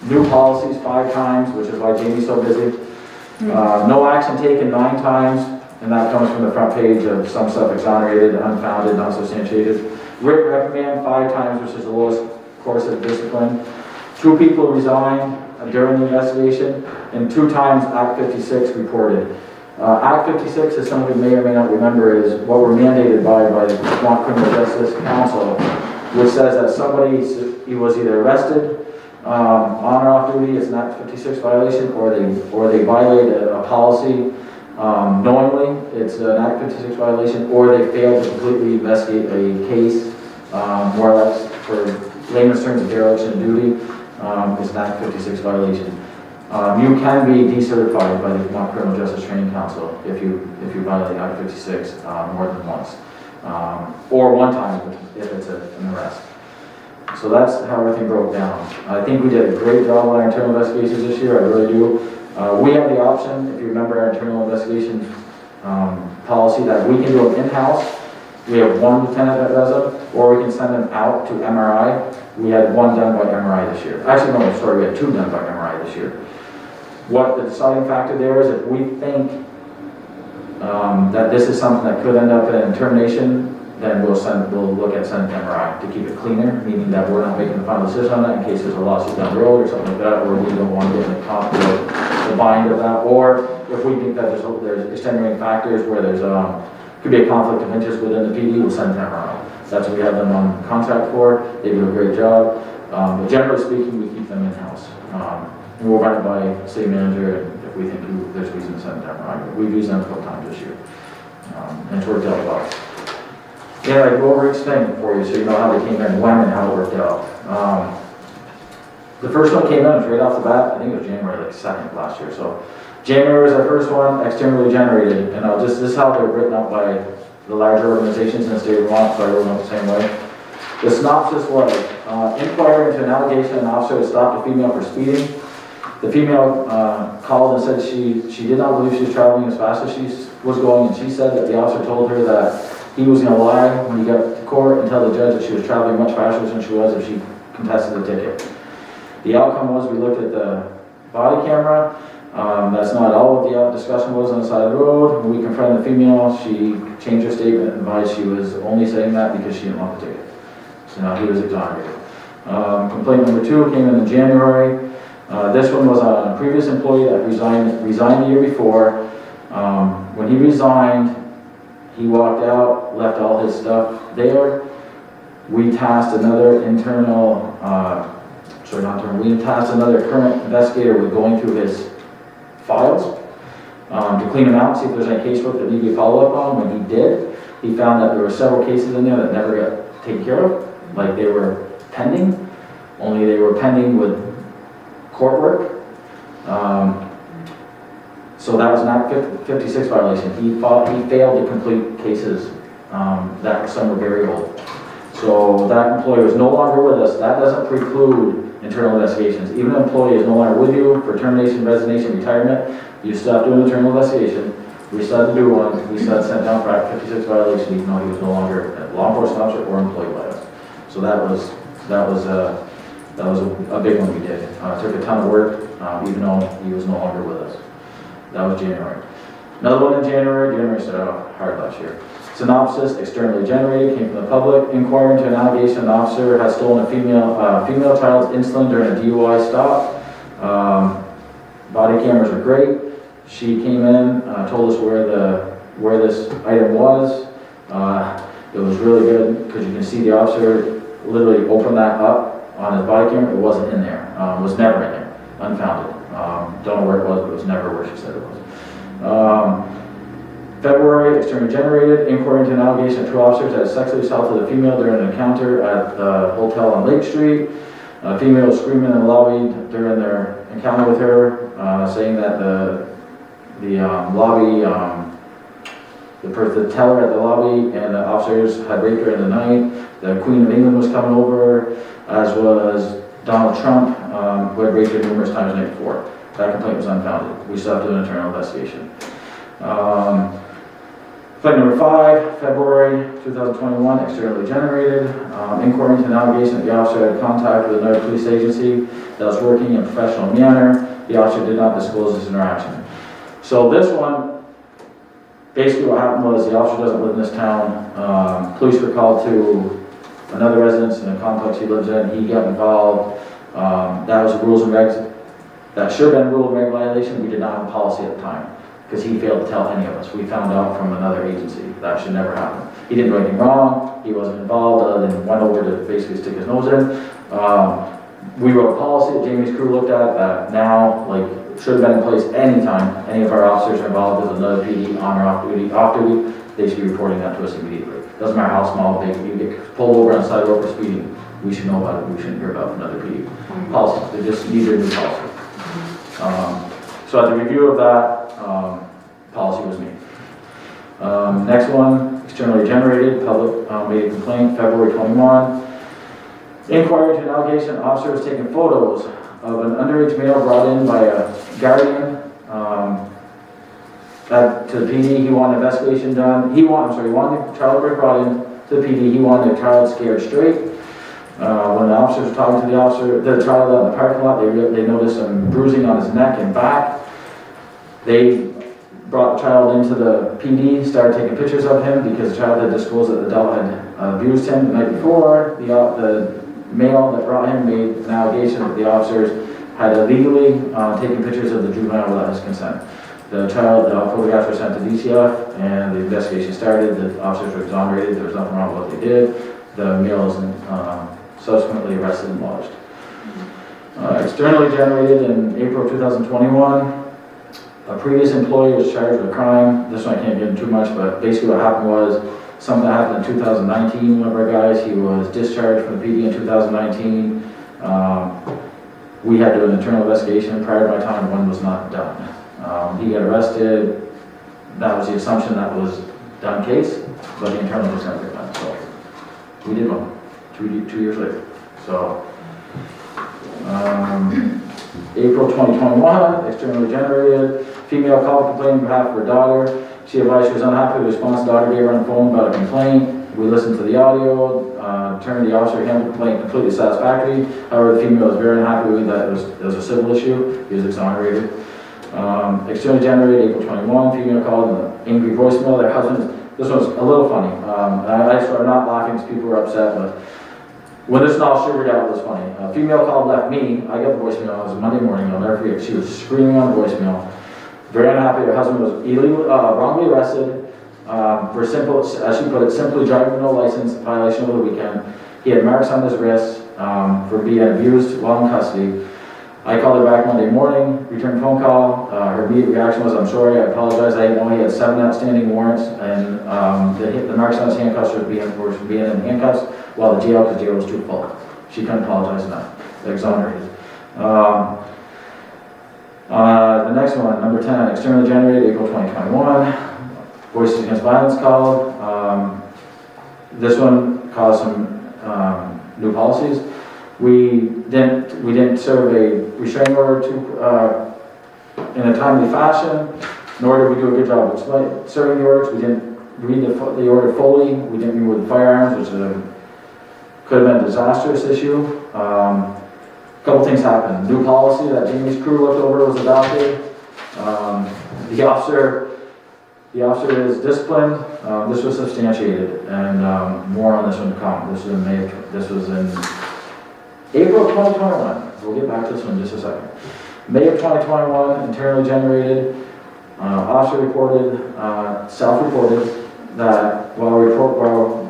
New policies 5 times, which is why Jamie's so busy. No action taken 9 times, and that comes from the front page of some stuff exonerated, unfounded, not substantiated. Written reprimand 5 times, which is the lowest course of discipline. 2 people resigned during the investigation, and 2 times Act 56 reported. Act 56, as some of you may or may not remember, is what we're mandated by the Vermont Criminal Justice Council, which says that somebody, he was either arrested, on or off duty, it's an Act 56 violation, or they violate a policy knowingly, it's an Act 56 violation, or they fail to completely investigate a case, more or less, for layman's terms of dereliction of duty, it's an Act 56 violation. You can be decertified by the Vermont Criminal Justice Training Council if you violate Act 56 more than once, or one time if it's an arrest. So that's how everything broke down. I think we did a great job on our internal investigations this year, I really do. We have the option, if you remember our internal investigation policy, that we can do them in-house. We have one lieutenant that does them, or we can send them out to MRI. We had one done by MRI this year. Actually, no, sorry, we had two done by MRI this year. What the deciding factor there is, if we think that this is something that could end up in termination, then we'll look at sending to MRI to keep it cleaner, meaning that we're not making the final decision on that in case there's a lawsuit down the road or something like that, or we don't want to get in the bind of that, or if we think that there's extenuating factors where there's could be a conflict of interest within the PD, we'll send to MRI. That's what we have them on contract for. They do a great job. But generally speaking, we keep them in-house. And we'll run it by city manager if we think there's reason to send them to MRI. But we've used them a couple times this year. And it's worked out well. Yeah, I go over each thing for you so you know how they came in, when and how it worked out. The first one came in right off the bat, I think it was January 2nd last year. So January was our first one, externally generated. And this is how they're written up by the larger organizations in the state of Vermont, so I wrote them the same way. The synopsis was, inquiry into an allegation an officer had stopped a female for speeding. The female called and said she did not believe she was traveling as fast as she was going, and she said that the officer told her that he was going to lie when he got to court and tell the judge that she was traveling much faster than she was if she contested the ticket. The outcome was we looked at the body camera. That's not all what the discussion was on the side of the road. When we confronted the female, she changed her statement and advised she was only saying that because she didn't want the ticket. So now he was exonerated. Complaint number 2 came in January. This one was on a previous employee that resigned the year before. When he resigned, he walked out, left all his stuff there. We tasked another another current investigator with going through his files to clean them out, see if there's any casework that needed to be followed up on. When he did, he found that there were several cases in there that never got taken care of, like they were pending, only they were pending with court work. So that was not 56 violation. He failed to complete cases that some were very old. So that employee was no longer with us. That doesn't preclude internal investigations. Even an employee is no longer with you for termination, resignation, retirement, you still have to do an internal investigation. We still had to do one. We still had sent down for Act 56 violation, even though he was no longer a law enforcement officer or employed by us. So that was a big one we did. It took a ton of work, even though he was no longer with us. That was January. Another one in January started off hard last year. Synopsis, externally generated, came from the public. Inquiry into an allegation an officer has stolen a female child's insulin during a DUI stop. Body cameras are great. She came in, told us where this item was. It was really good because you can see the officer literally open that up on his body camera. It wasn't in there. It was never in there. Unfounded. Don't know where it was, but it was never where she said it was. February, externally generated, inquiry into an allegation of 2 officers had sexually assaulted a female during an encounter at the hotel on Lake Street. A female was screaming in the lobby during their encounter with her, saying that the lobby, the teller at the lobby and the officers had raped her in the night. The Queen of England was coming over, as was Donald Trump, who had raped her numerous times the night before. That complaint was unfounded. We still have to do an internal investigation. Complaint number 5, February 2021, externally generated. Inquiry into an allegation that the officer had contact with another police agency that was working in a professional manner. The officer did not disclose this interaction. So this one, basically what happened was the officer doesn't live in this town. Police were called to another residence in a complex he lives in. He got involved. That was rules and regs. That should have been a rule and reg violation. We did not have a policy at the time. because he failed to tell any of us. We found out from another agency. That should never happen. He didn't do anything wrong, he wasn't involved, other than went over to basically stick his nose in. We wrote a policy that Jamie's crew looked at that now, like, should have been in place anytime any of our officers are involved with another PD on or off duty, they should be reporting that to us immediately. Doesn't matter how small, big, you get pulled over on the side of the road for speeding, we should know about it, we shouldn't hear about another PD. Policy, they just need a new policy. So at the review of that, policy was made. Next one, externally generated, public made a complaint, February 21. Inquiry to an allegation officer was taking photos of an underage male brought in by a guardian to the PD. He wanted an investigation done. He wanted the child brought in to the PD. He wanted the child scared straight. When the officers were talking to the child out in the parking lot, they noticed some bruising on his neck and back. They brought the child into the PD, started taking pictures of him because the child had disclosed that the adult had abused him the night before. The male that brought him made an allegation that the officers had illegally taken pictures of the juvenile without his consent. The photographs were sent to DCF and the investigation started. The officers were exonerated. There was nothing wrong with what they did. The male was subsequently arrested and lodged. Externally generated in April 2021, a previous employee was charged with a crime. This one I can't get into too much, but basically what happened was something that happened in 2019. One of our guys, he was discharged from the PD in 2019. We had to do an internal investigation prior to my time. One was not done. He got arrested. That was the assumption that was done case, but the internal was never done. So we did one 2 years later. So April 2021, externally generated. Female called complaining on behalf of her daughter. She advised she was unhappy with the response the daughter gave her on the phone about a complaint. We listened to the audio, determined the officer handled the complaint completely satisfactory. However, the female was very unhappy with that it was a civil issue. He was exonerated. Externally generated, April 21, female called an angry voicemail. Their husband, this one's a little funny. I started not laughing because people were upset, but when this all sugared out, it was funny. A female called left me. I got the voicemail. It was a Monday morning. I'll never forget. She was screaming on the voicemail. Very unhappy. Her husband was wrongly arrested for simple, as she put it, simply driving with no license, violation over the weekend. He had marks on his wrist for being abused while in custody. I called her back Monday morning, returned phone call. Her immediate reaction was, "I'm sorry, I apologize. I didn't know he had 7 outstanding warrants, and the marks on his handcuffs were being in handcuffs while the jail, because jail was too full." She couldn't apologize enough. Exonerated. The next one, number 10, externally generated, April 2021. Voices Against Violence called. This one caused some new policies. We didn't serve a restraining order in a timely fashion, nor did we do a good job of serving the orders. We didn't read the order fully. We didn't remove the firearms, which could have been a disastrous issue. A couple things happened. New policy that Jamie's crew looked over was adopted. The officer is disciplined. This was substantiated, and more on this one to come. This was in April of 2021. We'll get back to this one in just a second. May of 2021, internally generated. Officer reported, self-reported, that while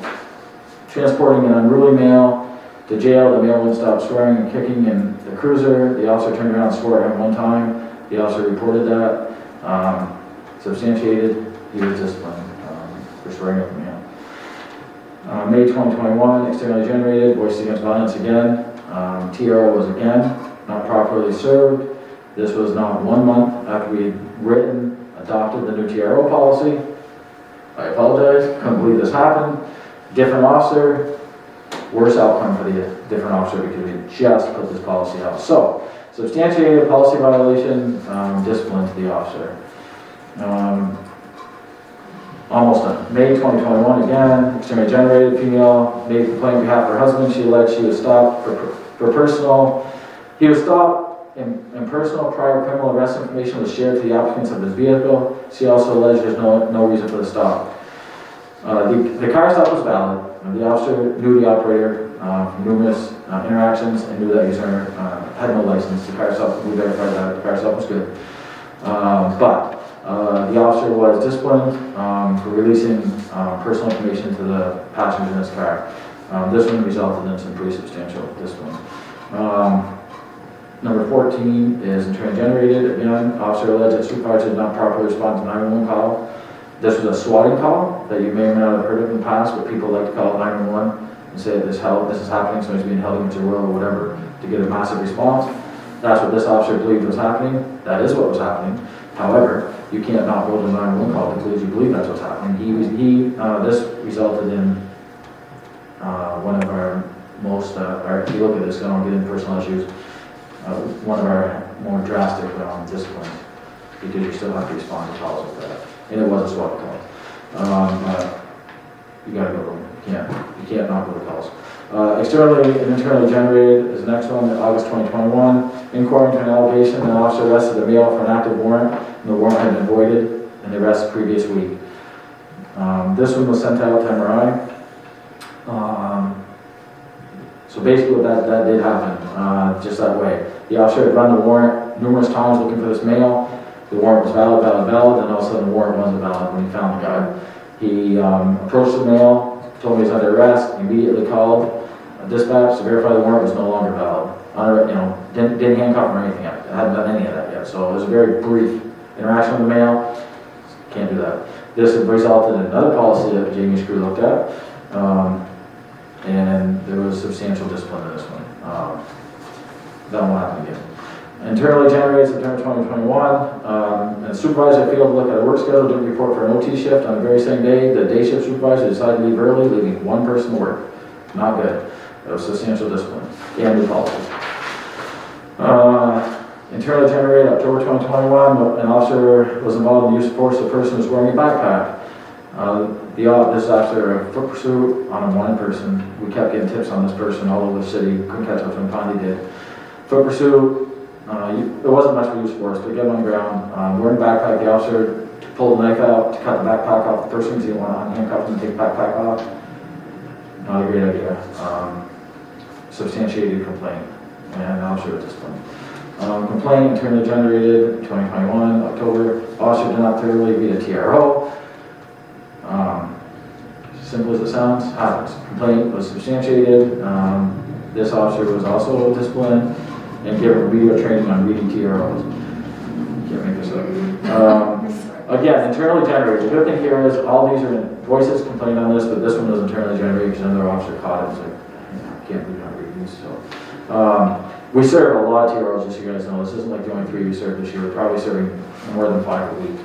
transporting an unruly male to jail, the male wouldn't stop swearing and kicking in the cruiser. The officer turned around and swore at him one time. The officer reported that. Substantiated, he was disciplined for swearing at the male. May 2021, externally generated, Voices Against Violence again. TRO was again not properly served. This was not 1 month after we had adopted the new TRO policy. I apologize, couldn't believe this happened. Different officer, worse outcome for the different officer because we just put this policy out. So, substantiated policy violation, discipline to the officer. Almost done. May 2021 again, extremely generated, female made a complaint on behalf of her husband. She alleged she was stopped for personal. He was stopped in personal prior criminal arrest information was shared to the occupants of his vehicle. She also alleged there's no reason for the stop. The car stop was valid. The officer knew the operator from numerous interactions and knew that the user had no license. The car stop, we verified that the car stop was good. But The officer was disciplined for releasing personal information to the passenger in his car. This one resulted in some pretty substantial discipline. Number 14 is internally generated. Again, officer alleged that supervisor did not properly respond to 911 call. This was a swatting call that you may or may not have heard of in the past, but people like to call 911 and say this is happening, somebody's being held against their will or whatever, to get a massive response. That's what this officer believed was happening. That is what was happening. However, you can't not go to 911 call because you believe that's what's happening. This resulted in one of our most, if you look at this, I don't get into personal issues, one of our more drastic disciplines, because you still have to respond to calls like that. And it was a SWAT call. You gotta go, you can't not go to calls. Externally and internally generated is the next one, August 2021. Inquiring to an allegation, an officer arrested a male for an active warrant, and the warrant had been voided in the arrest previous week. This one was sent out to MRI. So basically what that did happen, just that way. The officer had run the warrant numerous times looking for this male. The warrant was valid, and all of a sudden the warrant wasn't valid when he found the guy. He approached the male, told him he was under arrest, immediately called dispatch to verify the warrant was no longer valid. Didn't handcuff him or anything yet. I hadn't done any of that yet. So it was a very brief interaction with the male. Can't do that. This resulted in another policy that Jamie Screw looked at, and there was substantial discipline in this one. That won't happen again. Internally generated September 2021, and supervisor failed to look at a work schedule, didn't report for an OT shift on the very same day. The day shift supervisor decided to leave early, leaving one person to work. Not good. That was substantial discipline. And the policy. Internally generated October 2021, an officer was involved in the use of force. The person was wearing a backpack. This officer, a foot pursuit on a wanted person. We kept getting tips on this person all over the city. Couldn't catch up to him, finally did. Foot pursuit. There wasn't much for use of force, but get him on the ground. Wearing a backpack, the officer pulled the knife out to cut the backpack off the person because he didn't want to handcuff him and take the backpack off. Not a great idea. Substantiated complaint, and officer was disciplined. Complaint internally generated 2021 October. Officer did not thoroughly read a TRO. Simple as it sounds, happens. Complaint was substantiated. This officer was also disciplined and given remedial training on reading TROs. Can't make this up. Again, internally generated. The good thing here is all these are voices complained on this, but this one was internally generated because another officer caught it. It's like, can't believe I'm reading these. So, we serve a lot of TROs, just so you guys know. This isn't like the only 3 we served this year. We're probably serving more than 5 a week.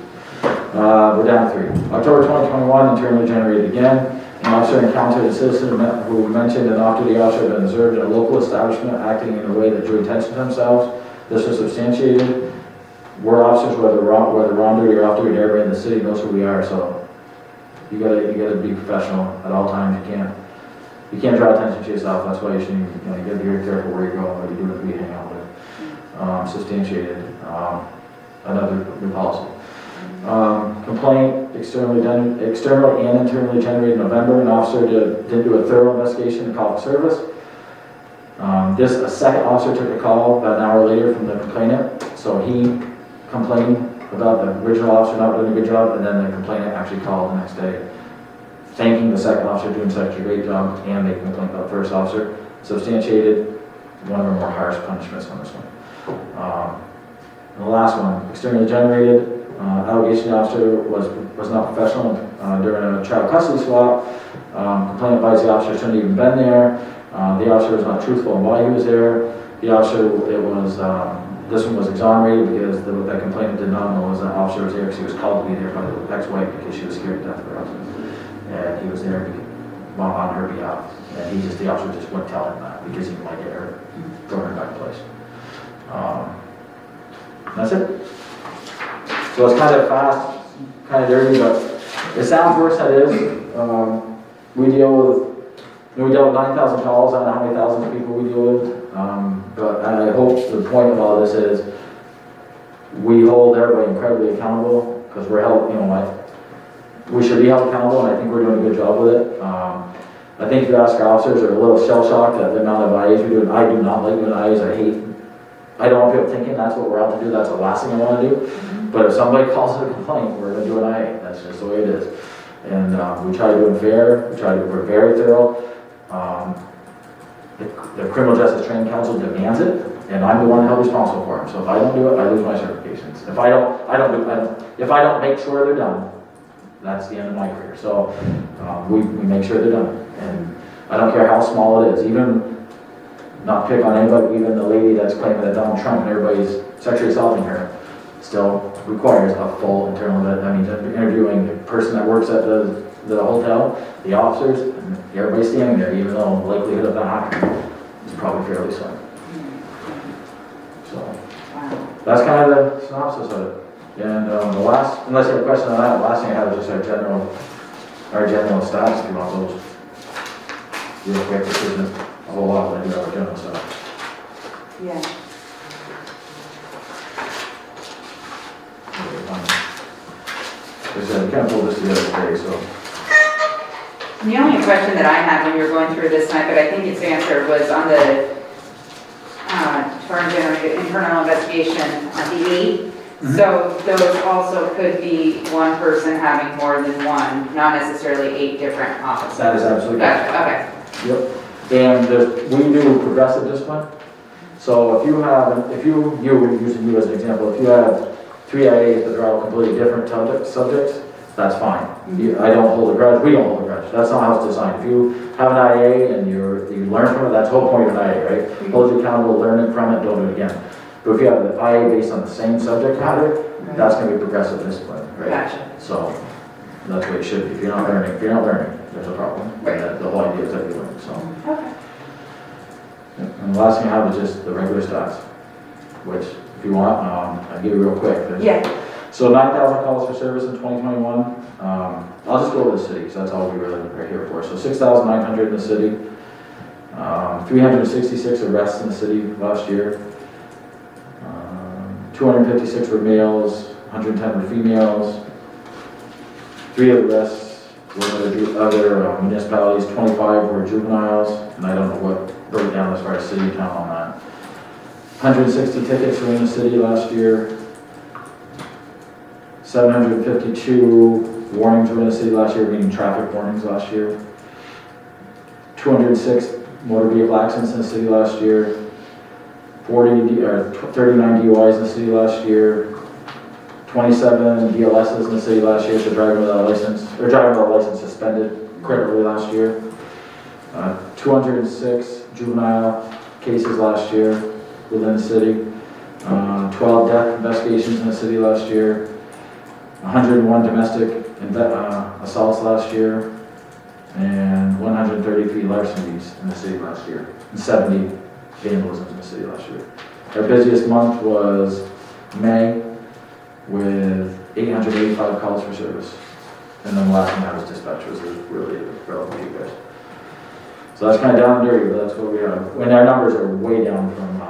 We're down 3. October 2021, internally generated again. An officer encountered a citizen who mentioned that after the officer had been observed in a local establishment acting in a way that drew attention to themselves. This was substantiated. We're officers, whether on duty or off duty, everybody in the city knows who we are, so you gotta be professional at all times. You can't draw attention to yourself. That's why you gotta be very careful where you go and what you do and who you hang out with. Substantiated. Another new policy. Complaint externally and internally generated in November. An officer didn't do a thorough investigation and call for service. A second officer took a call about an hour later from the complainant. So he complained about the original officer not doing a good job, and then the complainant actually called the next day, thanking the second officer doing such a great job and making a complaint about the first officer. Substantiated. One of our more harsh punishments on this one. And the last one, externally generated. Allegation the officer was not professional during a child custody swap. Complaint advised the officer shouldn't have even been there. The officer was not truthful in why he was there. The officer, this one was exonerated because that complainant did not know was that officer was there because he was called to be there by the ex-wife because she was scared to death of her husband. And he was there on her behalf. And the officer just wouldn't tell him that because he might get her, throw her back in place. That's it. So it's kind of fast, kind of dirty, but it sounds worse than it is. We dealt with 9,000 calls. I don't know how many thousands of people we deal with. But I hope the point of all this is we hold everybody incredibly accountable because we're held, we should be held accountable, and I think we're doing a good job with it. I think if you ask our officers, they're a little shell-shocked at the amount of IAs we do. I do not like doing IAs. I don't want people thinking that's what we're out to do. That's the last thing I want to do. But if somebody calls it a complaint, we're gonna do an IA, that's just the way it is. And we try to do it fair, we're very thorough. The Criminal Justice Training Council demands it, and I'm the one held responsible for it. So if I don't do it, I lose my certifications. If I don't make sure they're done, that's the end of my career. So we make sure they're done. And I don't care how small it is, even, not pick on anybody, even the lady that's claiming that Donald Trump and everybody's sexually assaulting her, still requires a full internal, interviewing the person that works at the hotel, the officers, and everybody standing there, even though the likelihood of that happening is probably fairly slim. So, that's kind of the synopsis of it. And the last, unless you have a question on that, the last thing I have is just our general stats, if you want those. Real quick, this isn't a whole lot, but I do have our general stats. Yeah. Because we can't pull this together today, so. The only question that I had when you were going through this tonight, but I think it's answered, was on the internal investigation on the 8. So those also could be one person having more than one, not necessarily 8 different officers. That is absolutely correct. Gotcha, okay. Yep. And we do progressive discipline. So if you using you as an example, if you have 3 IAs, but they're all completely different subjects, that's fine. I don't hold a grudge, we don't hold a grudge. That's not how it's designed. If you have an IA and you learn from it, that's the whole point of an IA, right? Hold you accountable, learn it from it, don't do it again. But if you have the IA based on the same subject matter, that's going to be progressive discipline, right? Gotcha. So that's what it should be. If you're not learning, there's a problem. Right. The whole idea is that you learn, so. Okay. And the last thing I have is just the regular stats, which if you want, I'll give you real quick. Yeah. So 9,000 calls for service in 2021. I'll just go over the city because that's all we really are here for. So 6,900 in the city, 366 arrests in the city last year, 256 were males, 110 were females, 3 of the arrests were other municipalities, 25 were juveniles, and I don't know what breakdown as far as city count on that. 160 tickets were in the city last year, 752 warnings were in the city last year, meaning traffic warnings last year. 206 motor vehicle accidents in the city last year. 39 DUIs in the city last year. 27 DLSs in the city last year, so driving without a license, or driving without a license suspended criminally last year. 206 juvenile cases last year within the city. 12 death investigations in the city last year. 101 domestic assaults last year, and 133 larcenies in the city last year, and 70 vandalisms in the city last year. Our busiest month was May, with 885 calls for service. And then the last thing I was dispatch was really relevant to you guys. So that's kind of down and dirty, but that's what we have. And our numbers are way down from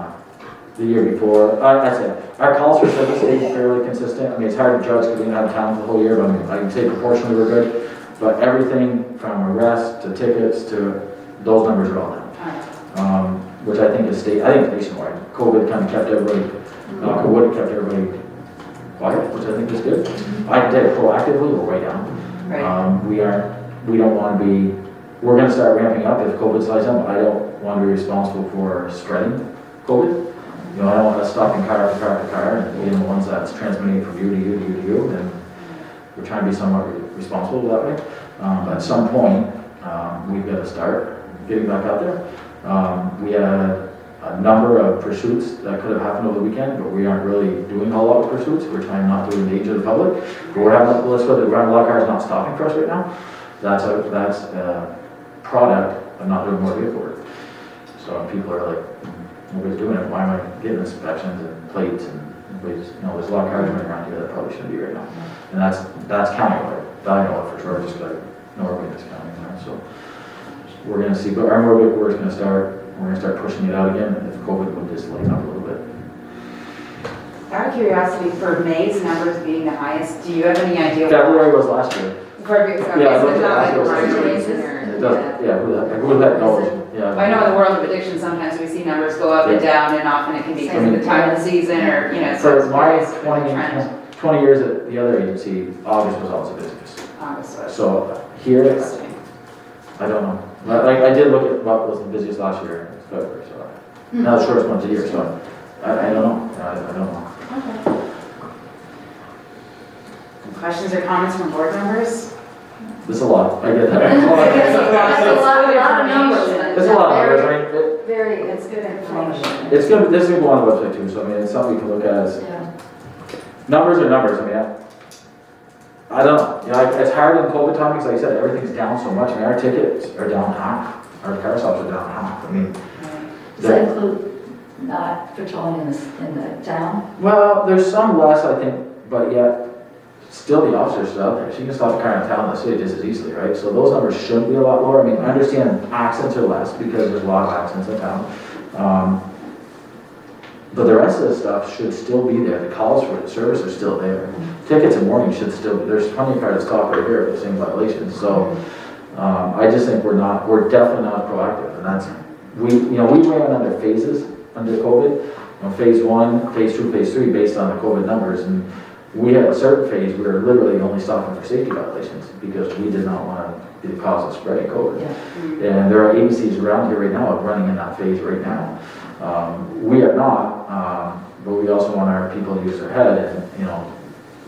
the year before. I'd say our calls for service stayed fairly consistent. I mean, it's hard to judge because we didn't have town for the whole year, but I mean, I can say proportionally we're good. But everything from arrests to tickets to those numbers are all down. Which I think is nationwide. COVID kind of kept everybody, knock on wood, kept everybody quiet, which I think is good. I can tell you proactively, we're way down. Right. We don't want to be, we're going to start ramping up if COVID slides down, but I don't want to be responsible for spreading COVID. You know, I don't want us stopping car after car after car and being the ones that's transmitting from you to you to you to you, and we're trying to be somewhat responsible that way. But at some point, we've got to start getting back out there. We had a number of pursuits that could have happened over the weekend, but we aren't really doing a lot of pursuits. We're trying not to endanger the public. But we're having a lot of cars not stopping for us right now. That's a product of not doing more vehicle work. So people are like, nobody's doing it. Why am I getting inspections and plates and there's a lot of cars running around here that probably shouldn't be right now. And that's countywide. I know it for sure, just because I know we're in this county now. So we're going to see, but our more vehicle work is going to start. We're going to start pushing it out again if COVID would just lighten up a little bit. Out of curiosity, for May's numbers being the highest, do you have any idea? February was last year. Yeah, I looked at last year's or It does, yeah, who that knows? Yeah. I know in the world of addiction, sometimes we see numbers go up and down, and often it can be because of the time of the season, or, so For it's my curious about the trend. 20 years at the other agency, August was always the busiest. August was. So here, Interesting. I don't know. Like, I did look at what was the busiest last year, it's February, so. Now the shortest month of the year, so I don't know. I don't know. Okay. Questions or comments from board members? It's a lot, I get that. That's a lot of numbers. It's a lot of numbers, I mean, Very, It's good information. it's gonna, this is gonna go on the website too, so I mean, it's something you can look at as, yeah. numbers are numbers, I mean, I don't know, you know, it's hard in COVID times, like I said, everything's down so much, I mean, our tickets are down half, our car stops are down half, I mean. Does that include not patrolling in the town? Well, there's some less, I think, but yet, still the officers are out there, so you can stop a car in town in the city just as easily, right? So those numbers shouldn't be a lot lower, I mean, I understand accidents are less, because there's a lot of accidents in town. But the rest of the stuff should still be there, the calls for the service are still there. Tickets and warnings should still be, there's plenty of cars that stop right here for the same violations, so, I just think we're definitely not proactive, and that's, we ran under phases under COVID, phase 1, phase 2, phase 3, based on the COVID numbers, and we had a certain phase, we were literally only stopping for safety violations, because we did not want to be the cause of spreading COVID. Yeah. And there are agencies around here right now running in that phase right now. We are not, but we also want our people to use their head, and,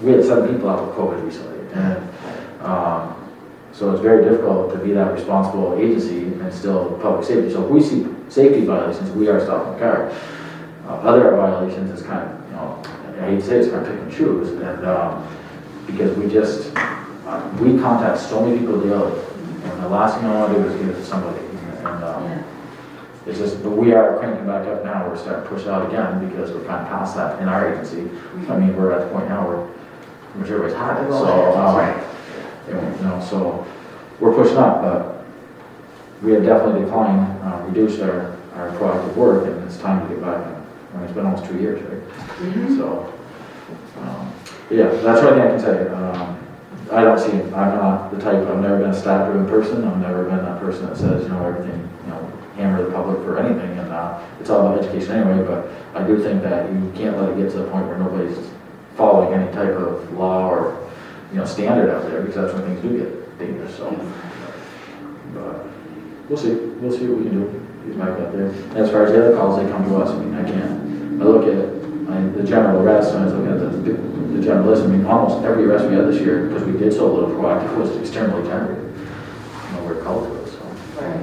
we had 7 people out with COVID recently, and, so it's very difficult to be that responsible agency and still public safety. So if we see safety violations, we are stopping the car. Other violations is kind of, I hate to say it's kind of pick and choose, and because we contact so many people daily, and the last thing I want to do is give it to somebody. And it's just, but we are cranking back up now. We're starting to push out again because we're kind of past that in our agency. I mean, we're at the point now where everybody's had it, so so we're pushing up, but we have definitely declined, reduced our proactive work, and it's time to get back. I mean, it's been almost 2 years, right? So, yeah, that's one thing I can say. I don't see, I'm not the type, I've never been a stat-driven person. I've never been that person that says, everything, hammer the public for anything, and it's all about education anyway, but I do think that you can't let it get to the point where nobody's following any type of law or, standard out there, because that's when things do get dangerous, so. But we'll see what we can do. He's back up there. As far as the other calls, they come to us. I mean, I can't. I look at the general arrest, and I was looking at the general list. I mean, almost every arrest we had this year, because we did so little proactive, was externally generated. We're called to it, so. Right.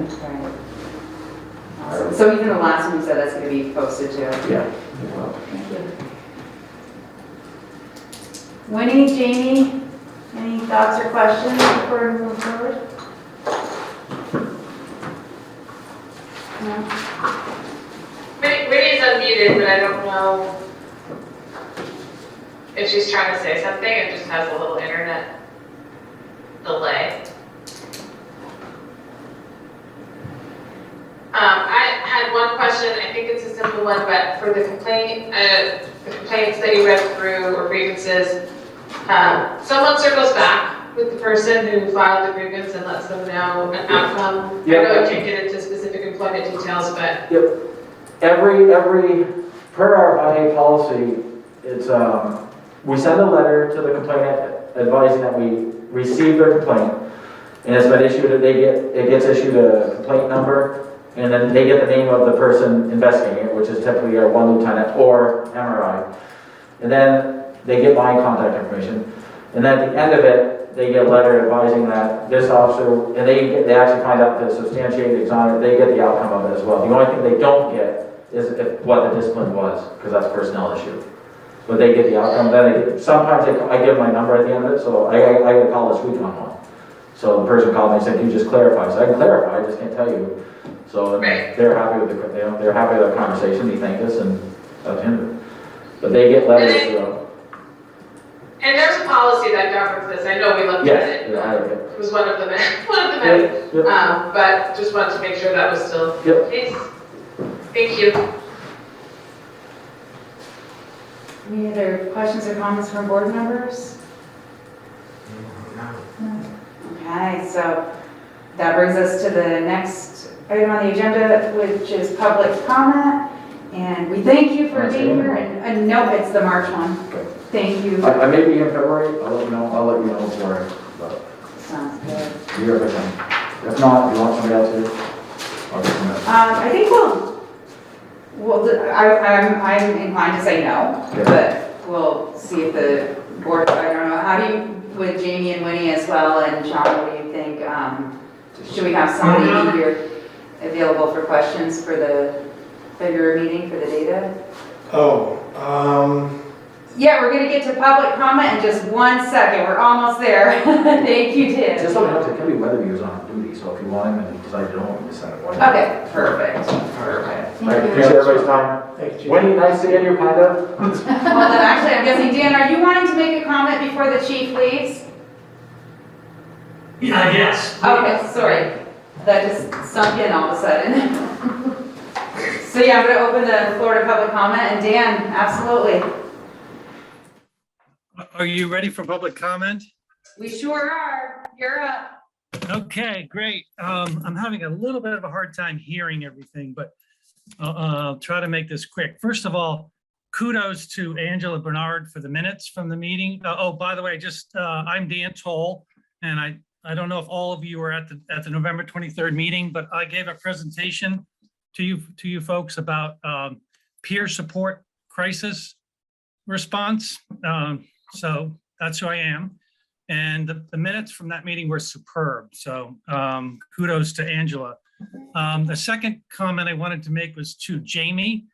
Awesome. So even the last one you said that's going to be posted too? Yeah. Thank you. Winnie, Jamie, any thoughts or questions before we move forward? No? Winnie's unmuted, but I don't know if she's trying to say something. It just has a little internet delay. I had one question. I think it's a simple one, but for the complaints that you read through or grievances, someone circles back with the person who filed the grievance and lets them know an outcome. Yep. I know you can't get into specific employment details, but Yep. Every per our IA policy, it's we send a letter to the complainant advising that we received their complaint, and it's been issued. It gets issued a complaint number, and then they get the name of the person investigating it, which is typically our 1 lieutenant or MRI, and then they get my contact information, and then at the end of it, they get a letter advising that this officer, and they actually find out that substantiated exonerate, they get the outcome of it as well. The only thing they don't get is what the discipline was, because that's a personnel issue. But they get the outcome. Then sometimes I give my number at the end of it, so I get a call this week on one. So the person called me and said, "Can you just clarify?" So I can clarify, I just can't tell you. So they're happy with they're happy with the conversation. They thank us, and that's the end of it. But they get letters. and there's a policy that governs this. I know we looked at it. It was one of the many. Yep. But just wanted to make sure that was still Yep. the case. Thank you. Any other questions or comments from board members? No. Okay, so that brings us to the next item on the agenda, which is public comment. And we thank you for being here. And no, it's the March one. Thank you. I may be in February, I'll let you know for it, but Sounds good. you're everything. If not, you want somebody else here? I'll get somebody else. I think I'm inclined to say no, Yeah. but we'll see if the board, I don't know, how do you, with Jamie and Winnie as well, and Sean, what do you think? Should we have somebody here available for questions for the February meeting for the data? Yeah, we're gonna get to public comment in just 1 second. We're almost there. Thank you, Tim. Just let me know, it can be Weatherby's on duty, so if you want him and he decides you don't want me to send it. Okay, perfect. I appreciate everybody's time. Thank you. Winnie, nice seeing you, kind of. Well, then actually, I'm guessing, Dan, are you wanting to make a comment before the chief leaves? Yes. Okay, sorry. That just sunk in all of a sudden. So yeah, I'm gonna open the floor to public comment, and Dan, absolutely. Are you ready for public comment? We sure are. You're up. Okay, great. I'm having a little bit of a hard time hearing everything, but I'll try to make this quick. First of all, kudos to Angela Bernard for the minutes from the meeting. Oh, by the way, I'm Dan Toll, and I don't know if all of you were at the November 23rd meeting, but I gave a presentation to you folks about peer support crisis response. So that's who I am. And the minutes from that meeting were superb. So kudos to Angela. The second comment I wanted to make was to Jamie.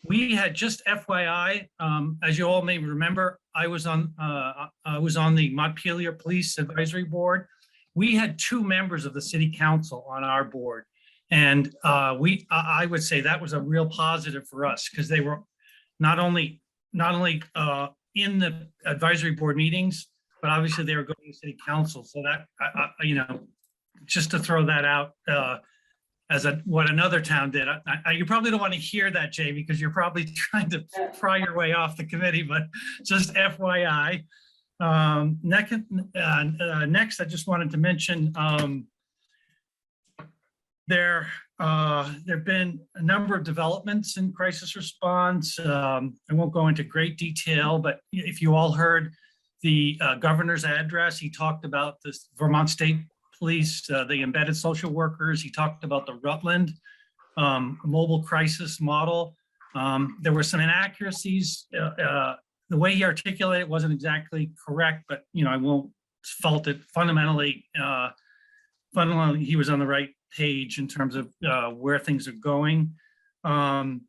We had just FYI, as you all may remember, I was on the Montpelier Police Advisory Board. We had 2 members of the city council on our board. And I would say that was a real positive for us because they were not only in the advisory board meetings, but obviously they were going to city council. So that, just to throw that out as what another town did. You probably don't want to hear that, Jay, because you're probably trying to pry your way off the committee, but just FYI. Next, I just wanted to mention there have been a number of developments in crisis response. I won't go into great detail, but if you all heard the governor's address, he talked about this Vermont State Police, the embedded social workers. He talked about the Rutland mobile crisis model. There were some inaccuracies. The way he articulated it wasn't exactly correct, but I won't fault it. Fundamentally, he was on the right page in terms of where things are going. In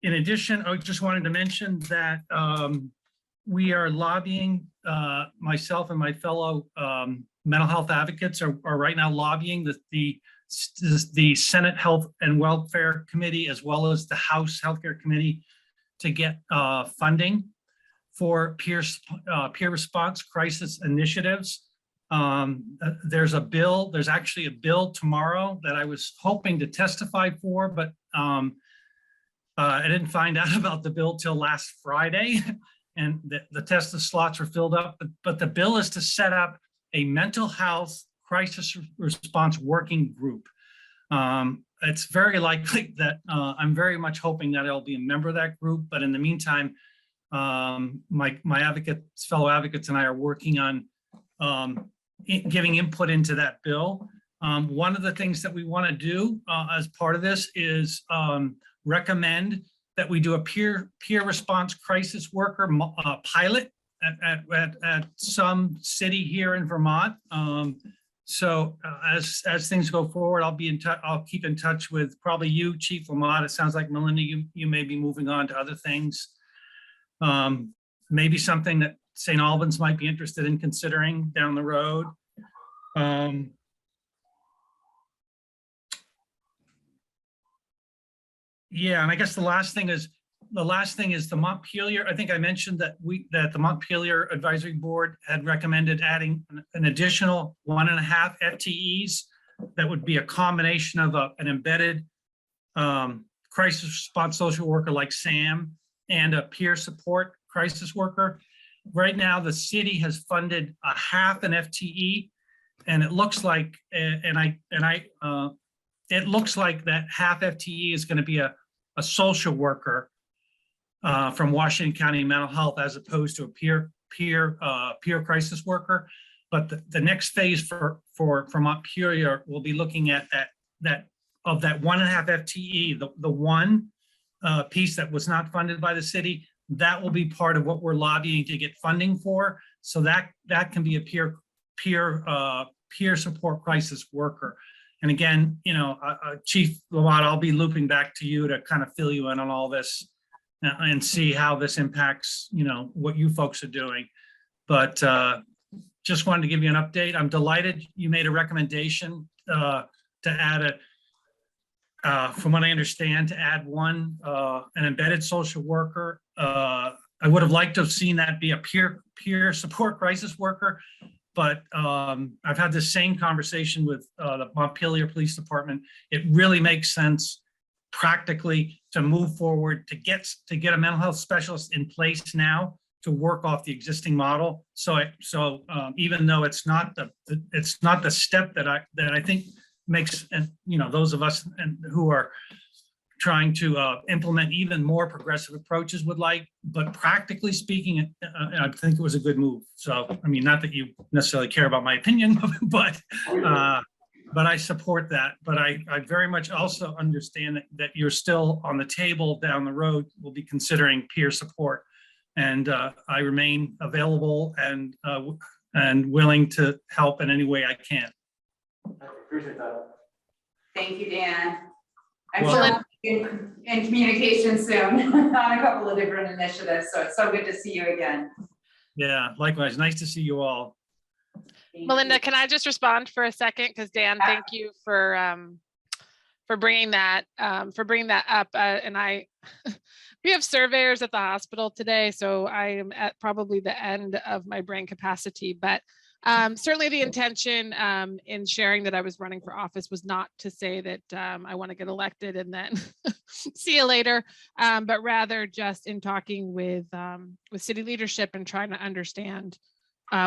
addition, I just wanted to mention that we are lobbying, myself and my fellow mental health advocates are right now lobbying the Senate Health and Welfare Committee as well as the House Healthcare Committee to get funding for peer response crisis initiatives. There's actually a bill tomorrow that I was hoping to testify for, but I didn't find out about the bill till last Friday, and the test slots were filled up. But the bill is to set up a mental health crisis response working group. It's very likely that I'm very much hoping that I'll be a member of that group. But in the meantime, my fellow advocates and I are working on giving input into that bill. One of the things that we want to do as part of this is recommend that we do a peer response crisis worker pilot at some city here in Vermont. So as things go forward, I'll keep in touch with probably you, Chief Lamont. It sounds like Melinda, you may be moving on to other things. Maybe something that St. Albans might be interested in considering down the road. Yeah, and I guess the last thing is the Montpelier. I think I mentioned that the Montpelier Advisory Board had recommended adding an additional 1.5 FTEs. That would be a combination of an embedded crisis response social worker like Sam and a peer support crisis worker. Right now, the city has funded a 1/2 an FTE, and it looks like it looks like that 1/2 FTE is going to be a social worker from Washington County Mental Health as opposed to a peer crisis worker. But the next phase for Montpelier will be looking at that of that 1.5 FTE, the one piece that was not funded by the city. That will be part of what we're lobbying to get funding for. So that can be a peer support crisis worker. And again, Chief Lawad, I'll be looping back to you to kind of fill you in on all this and see how this impacts, what you folks are doing. But just wanted to give you an update. I'm delighted you made a recommendation to add from what I understand, to add an embedded social worker. I would have liked to have seen that be a peer support crisis worker, but I've had the same conversation with the Montpelier Police Department. It really makes sense practically to move forward to get a mental health specialist in place now to work off the existing model. So even though it's not the step that I think makes, and those of us who are trying to implement even more progressive approaches would like, but practically speaking, I think it was a good move. So, I mean, not that you necessarily care about my opinion, but I support that. But I very much also understand that you're still on the table down the road. We'll be considering peer support, and I remain available and willing to help in any way I can. I appreciate that. Thank you, Dan. I'm Well, sure we'll be in communication soon on a couple of different initiatives, so it's so good to see you again. Yeah, likewise. Nice to see you all. Thank Melinda, you. can I just respond for a second? Because Dan, thank you for bringing that up. And we have surveyors at the hospital today, so I am at probably the end of my brain capacity. But certainly the intention in sharing that I was running for office was not to say that I want to get elected and then see you later, but rather just in talking with city leadership and trying to understand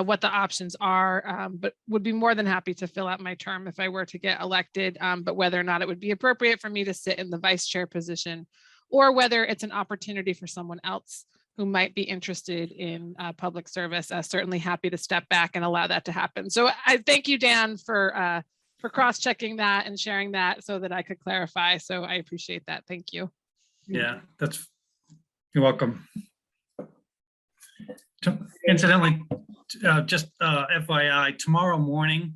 what the options are, but would be more than happy to fill out my term if I were to get elected, but whether or not it would be appropriate for me to sit in the vice chair position, or whether it's an opportunity for someone else who might be interested in public service. Certainly happy to step back and allow that to happen. So I thank you, Dan, for cross-checking that and sharing that so that I could clarify. So I appreciate that. Thank you. Yeah, you're welcome. Incidentally, just FYI, tomorrow morning,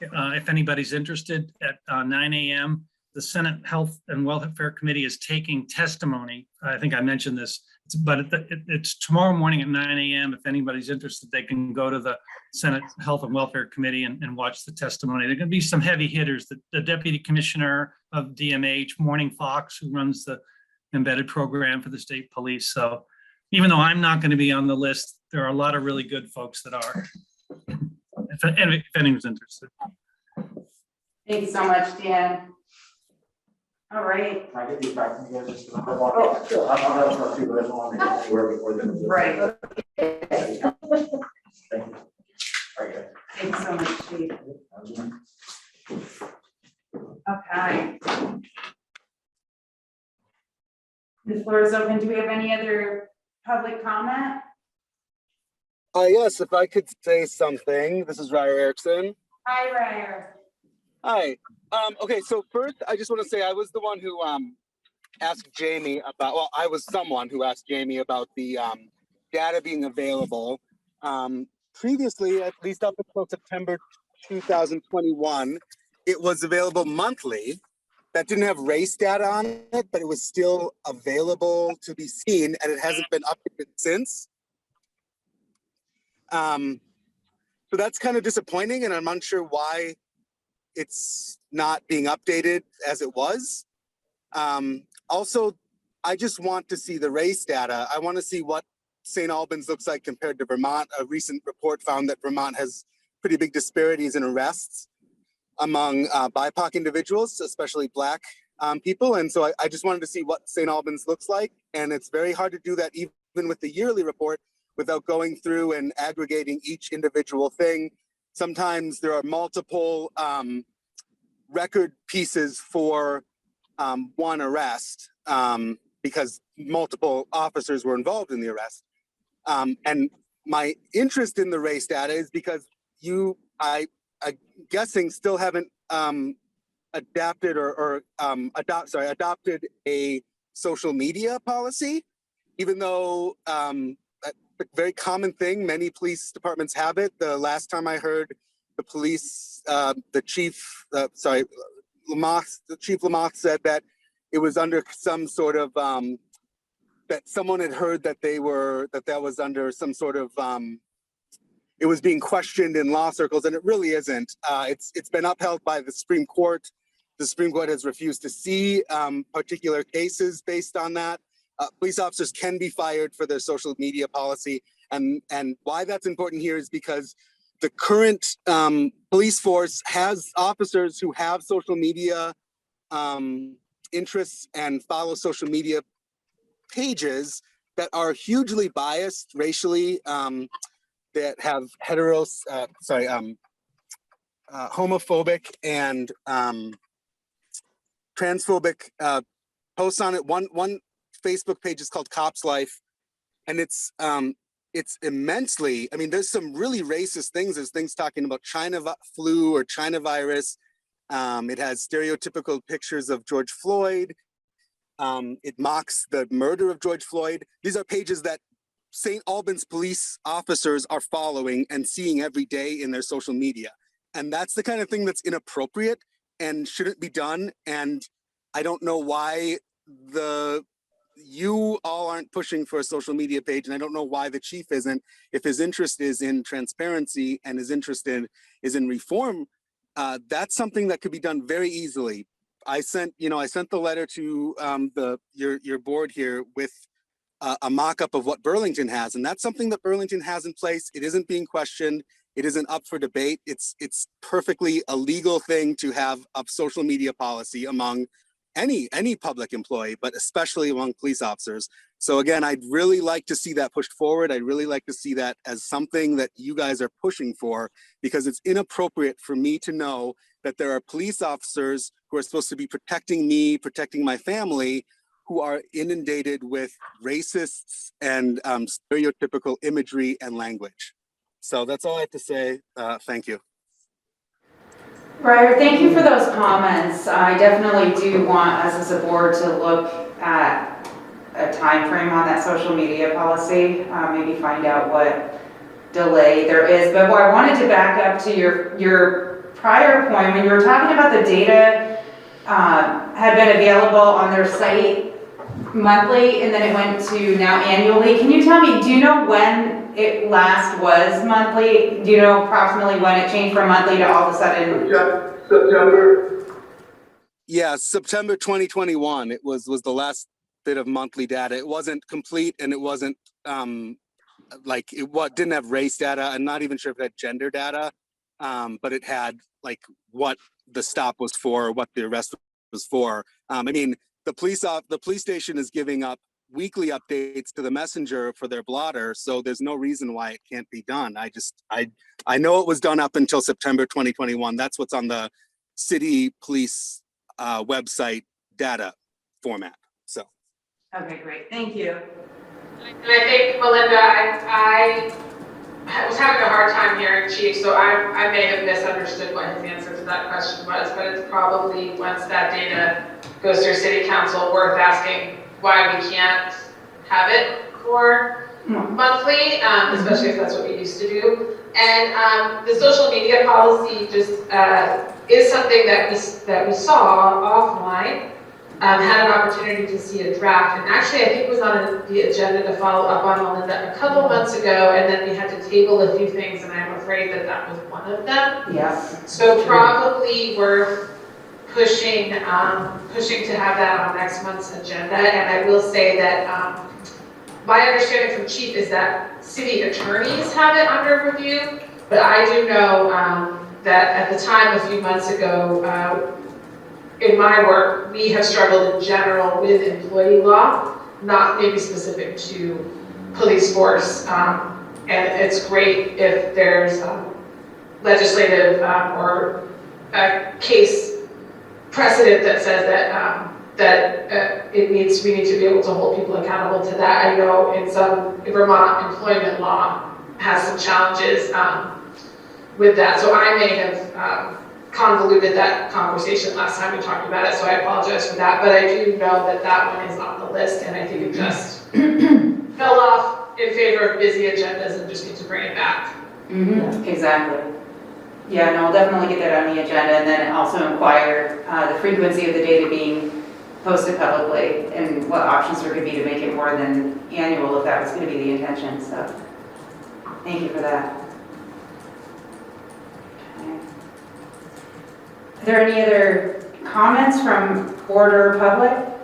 if anybody's interested at 9 a.m., the Senate Health and Welfare Committee is taking testimony. I think I mentioned this, but it's tomorrow morning at 9 a.m. If anybody's interested, they can go to the Senate Health and Welfare Committee and watch the testimony. There are going to be some heavy hitters. The Deputy Commissioner of DMH, Morning Fox, who runs the embedded program for the state police. So even though I'm not going to be on the list, there are a lot of really good folks that are, if anyone's interested. Thank you so much, Dan. All right. Can I get these back from you guys? Just oh, sure. I'll have them too, but I don't want to get anywhere before the. Right. Thank you. All right, guys. Thanks so much, Chief. Okay. The floor is open. Do we have any other public comment? Yes, if I could say something. This is Ryer Erickson. Hi, Ryer. Hi. Okay, so first, I just want to say I was the one who asked Jamie about, well, I was someone who asked Jamie about the data being available. Previously, at least up until September 2021, it was available monthly. That didn't have race data on it, but it was still available to be seen, and it hasn't been updated since. So that's kind of disappointing, and I'm unsure why it's not being updated as it was. Also, I just want to see the race data. I want to see what St. Albans looks like compared to Vermont. A recent report found that Vermont has pretty big disparities in arrests among BIPOC individuals, especially Black people. And so I just wanted to see what St. Albans looks like. And it's very hard to do that even with the yearly report without going through and aggregating each individual thing. Sometimes there are multiple record pieces for one arrest. because multiple officers were involved in the arrest. And my interest in the race data is because I'm guessing still haven't adopted a social media policy, even though a very common thing, many police departments have it. The last time I heard the police, the chief Lamoth said that it was under some sort of, that someone had heard that that was under some sort of, it was being questioned in law circles, and it really isn't. It's been upheld by the Supreme Court. The Supreme Court has refused to see particular cases based on that. Police officers can be fired for their social media policy. And why that's important here is because the current police force has officers who have social media interests and follow social media pages that are hugely biased racially, that have homophobic and transphobic posts on it. One Facebook page is called Cops Life, and it's immensely, I mean, there's some really racist things. There's things talking about China flu or China virus. It has stereotypical pictures of George Floyd. It mocks the murder of George Floyd. These are pages that St. Albans police officers are following and seeing every day in their social media. And that's the kind of thing that's inappropriate and shouldn't be done. And I don't know why you all aren't pushing for a social media page, and I don't know why the chief isn't. If his interest is in transparency and his interest is in reform, that's something that could be done very easily. I sent the letter to your board here with a mock-up of what Burlington has, and that's something that Burlington has in place. It isn't being questioned. It isn't up for debate. It's perfectly a legal thing to have a social media policy among any public employee, but especially among police officers. So again, I'd really like to see that pushed forward. I'd really like to see that as something that you guys are pushing for, because it's inappropriate for me to know that there are police officers who are supposed to be protecting me, protecting my family, who are inundated with racists and stereotypical imagery and language. So that's all I have to say. Thank you. Ryder, thank you for those comments. I definitely do want us as a board to look at a time frame on that social media policy, maybe find out what delay there is. But what I wanted to back up to your prior point, when you were talking about the data had been available on their site monthly and then it went to now annually. Can you tell me, do you know when it last was monthly? Do you know approximately when it changed from monthly to all of a sudden? September. Yeah, September 2021. It was the last bit of monthly data. It wasn't complete, and it wasn't didn't have race data. I'm not even sure if it had gender data, but it had like what the stop was for, what the arrest was for. I mean, the police station is giving up weekly updates to the messenger for their blotter, so there's no reason why it can't be done. I know it was done up until September 2021. That's what's on the city police website data format. So Okay, great, thank you. And I think, Melinda, I was having a hard time hearing Chief, so I may have misunderstood what his answer to that question was, but it's probably, once that data goes through city council, worth asking why we can't have it for monthly, especially if that's what we used to do. And the social media policy just is something that we saw offline. Had an opportunity to see a draft, and actually I think it was on the agenda to follow up on Melinda a couple months ago, and then we had to table a few things, and I'm afraid that was one of them. Yeah. So probably worth pushing to have that on next month's agenda. And I will say that my understanding from Chief is that city attorneys have it under review, but I do know that at the time a few months ago, in my work, we have struggled in general with employee law, not maybe specific to police force. And it's great if there's legislative or a case precedent that says that that we need to be able to hold people accountable to that. I know in Vermont employment law has some challenges with that. So I may have convoluted that conversation last time we talked about it, so I apologize for that. But I do know that that one is on the list, and I think it just fell off in favor of busy agendas and just need to bring it back. Exactly. Yeah, no, we'll definitely get that on the agenda, and then also inquire the frequency of the data being posted publicly and what options there could be to make it more than annual if that was going to be the intention. So thank you for that. Okay. Are there any other comments from board or public?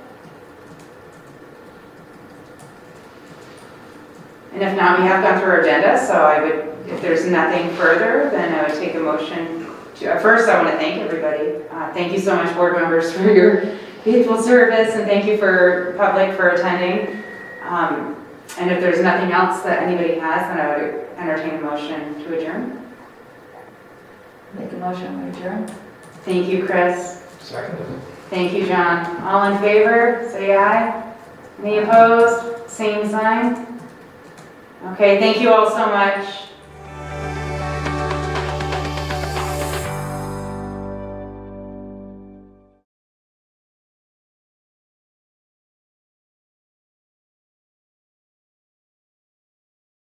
And if not, we have gone through our agenda, so I would, if there's nothing further, then I would take a motion to, first I want to thank everybody. Thank you so much, board members, for your faithful service, and thank you for public for attending. And if there's nothing else that anybody has, then I would entertain a motion to adjourn. Make a motion to adjourn. Thank you, Chris. Second. Thank you, John. All in favor, say aye. Any opposed? Same sign. Okay, thank you all so much.